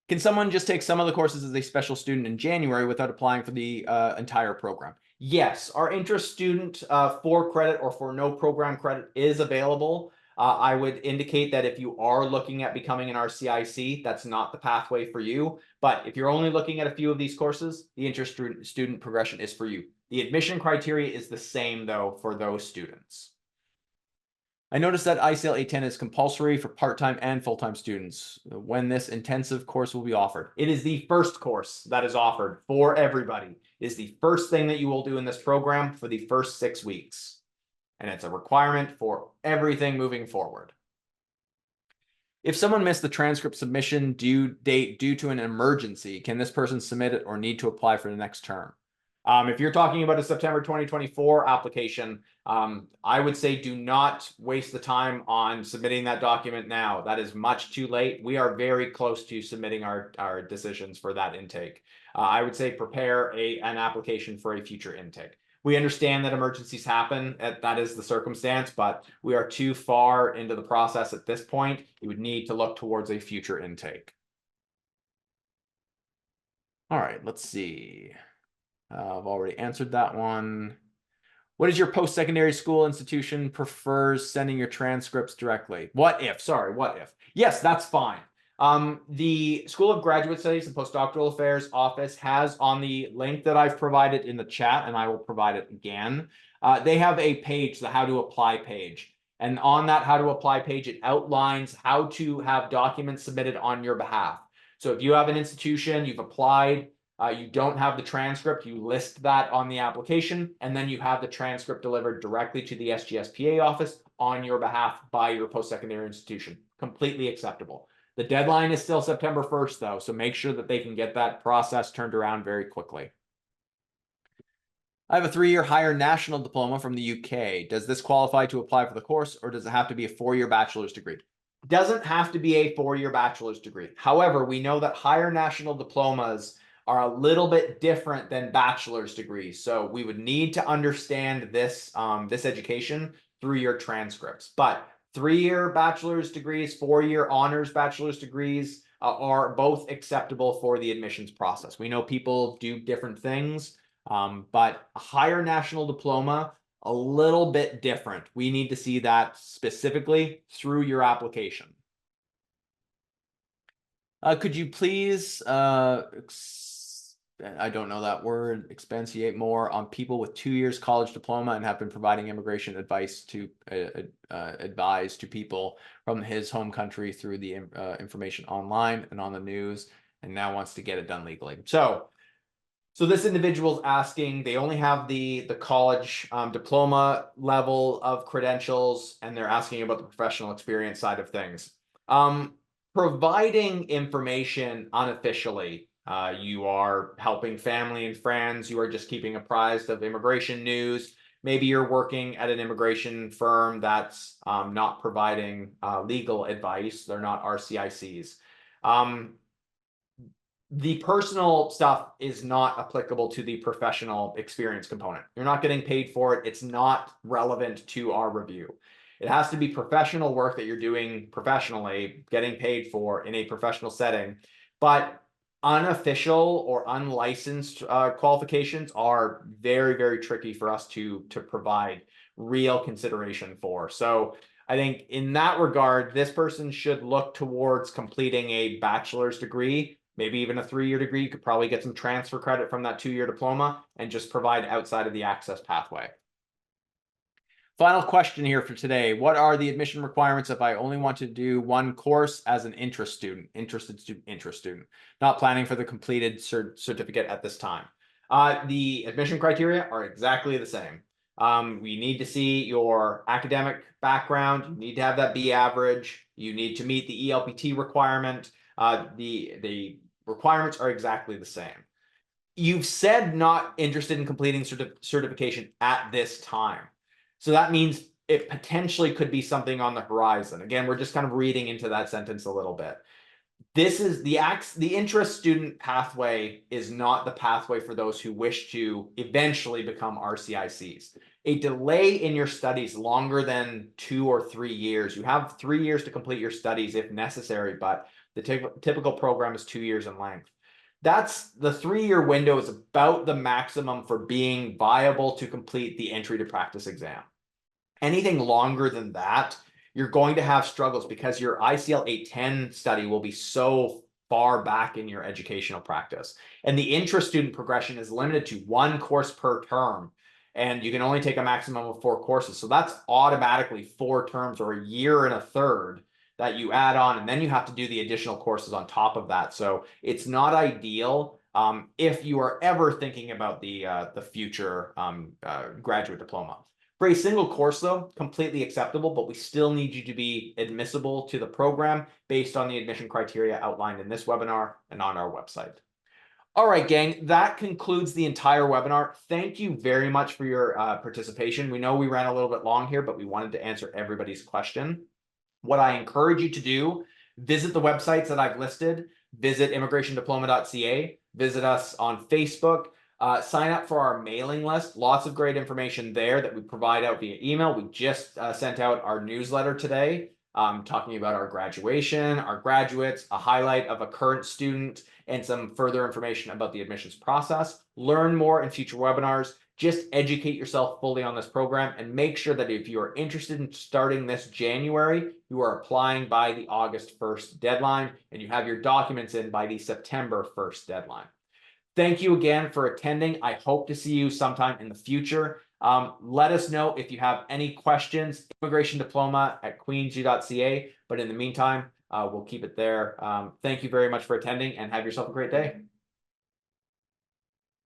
[SPEAKER 1] Can someone just take some of the courses as a special student in January without applying for the entire program? Yes, our interest student for credit or for no program credit is available. I would indicate that if you are looking at becoming an RCIC, that's not the pathway for you. But if you're only looking at a few of these courses, the interest student progression is for you. The admission criteria is the same, though, for those students. I noticed that ICL 810 is compulsory for part-time and full-time students. When this intensive course will be offered? It is the first course that is offered for everybody. It is the first thing that you will do in this program for the first 6 weeks. And it's a requirement for everything moving forward. If someone missed the transcript submission due date due to an emergency, can this person submit it or need to apply for the next term? If you're talking about a September 2024 application, I would say do not waste the time on submitting that document now. That is much too late. We are very close to submitting our decisions for that intake. I would say prepare an application for a future intake. We understand that emergencies happen, that is the circumstance, but we are too far into the process at this point. You would need to look towards a future intake. All right, let's see. I've already answered that one. What is your post-secondary school institution prefers sending your transcripts directly? What if? Sorry, what if? Yes, that's fine. The School of Graduate Studies and Postdoctoral Affairs office has on the link that I've provided in the chat, and I will provide it again. They have a page, the How to Apply page. And on that How to Apply page, it outlines how to have documents submitted on your behalf. So if you have an institution, you've applied, you don't have the transcript, you list that on the application, and then you have the transcript delivered directly to the SGSPA office on your behalf by your post-secondary institution. Completely acceptable. The deadline is still September 1st, though, so make sure that they can get that process turned around very quickly. I have a 3-year higher national diploma from the UK. Does this qualify to apply for the course, or does it have to be a 4-year bachelor's degree? It doesn't have to be a 4-year bachelor's degree. However, we know that higher national diplomas are a little bit different than bachelor's degrees. So we would need to understand this, this education through your transcripts. But 3-year bachelor's degrees, 4-year honors bachelor's degrees are both acceptable for the admissions process. We know people do different things. But a higher national diploma, a little bit different. We need to see that specifically through your application. Could you please, I don't know that word, expatiate more on people with 2 years college diploma and have been providing immigration advice to advise to people from his home country through the information online and on the news, and now wants to get it done legally. So this individual's asking, they only have the college diploma level of credentials, and they're asking about the professional experience side of things. Providing information unofficially, you are helping family and friends, you are just keeping apprised of immigration news. Maybe you're working at an immigration firm that's not providing legal advice. They're not RCICs. The personal stuff is not applicable to the professional experience component. You're not getting paid for it. It's not relevant to our review. It has to be professional work that you're doing professionally, getting paid for in a professional setting. But unofficial or unlicensed qualifications are very, very tricky for us to provide real consideration for. So I think in that regard, this person should look towards completing a bachelor's degree, maybe even a 3-year degree. You could probably get some transfer credit from that 2-year diploma and just provide outside of the access pathway. Final question here for today. What are the admission requirements if I only want to do one course as an interest student, not planning for the completed certificate at this time? The admission criteria are exactly the same. We need to see your academic background. You need to have that B average. You need to meet the ELPT requirement. The requirements are exactly the same. You've said not interested in completing certification at this time. So that means it potentially could be something on the horizon. Again, we're just kind of reading into that sentence a little bit. This is the interest student pathway is not the pathway for those who wish to eventually become RCICs. A delay in your studies longer than 2 or 3 years. You have 3 years to complete your studies if necessary, but the typical program is 2 years in length. That's the 3-year window is about the maximum for being viable to complete the entry to practice exam. Anything longer than that, you're going to have struggles because your ICL 810 study will be so far back in your educational practice. And the interest student progression is limited to 1 course per term. And you can only take a maximum of 4 courses. So that's automatically 4 terms or a year and a third that you add on. And then you have to do the additional courses on top of that. So it's not ideal if you are ever thinking about the future graduate diploma. For a single course, though, completely acceptable, but we still need you to be admissible to the program based on the admission criteria outlined in this webinar and on our website. All right, gang, that concludes the entire webinar. Thank you very much for your participation. We know we ran a little bit long here, but we wanted to answer everybody's question. What I encourage you to do, visit the websites that I've listed, visit immigrationdiploma.ca, visit us on Facebook, sign up for our mailing list. Lots of great information there that we provide out via email. We just sent out our newsletter today, talking about our graduation, our graduates, a highlight of a current student, and some further information about the admissions process. Learn more in future webinars. Just educate yourself fully on this program and make sure that if you are interested in starting this January, you are applying by the August 1st deadline and you have your documents in by the September 1st deadline. Thank you again for attending. I hope to see you sometime in the future. Let us know if you have any questions, immigrationdiploma@queensg.ca. But in the meantime, we'll keep it there. Thank you very much for attending and have yourself a great day.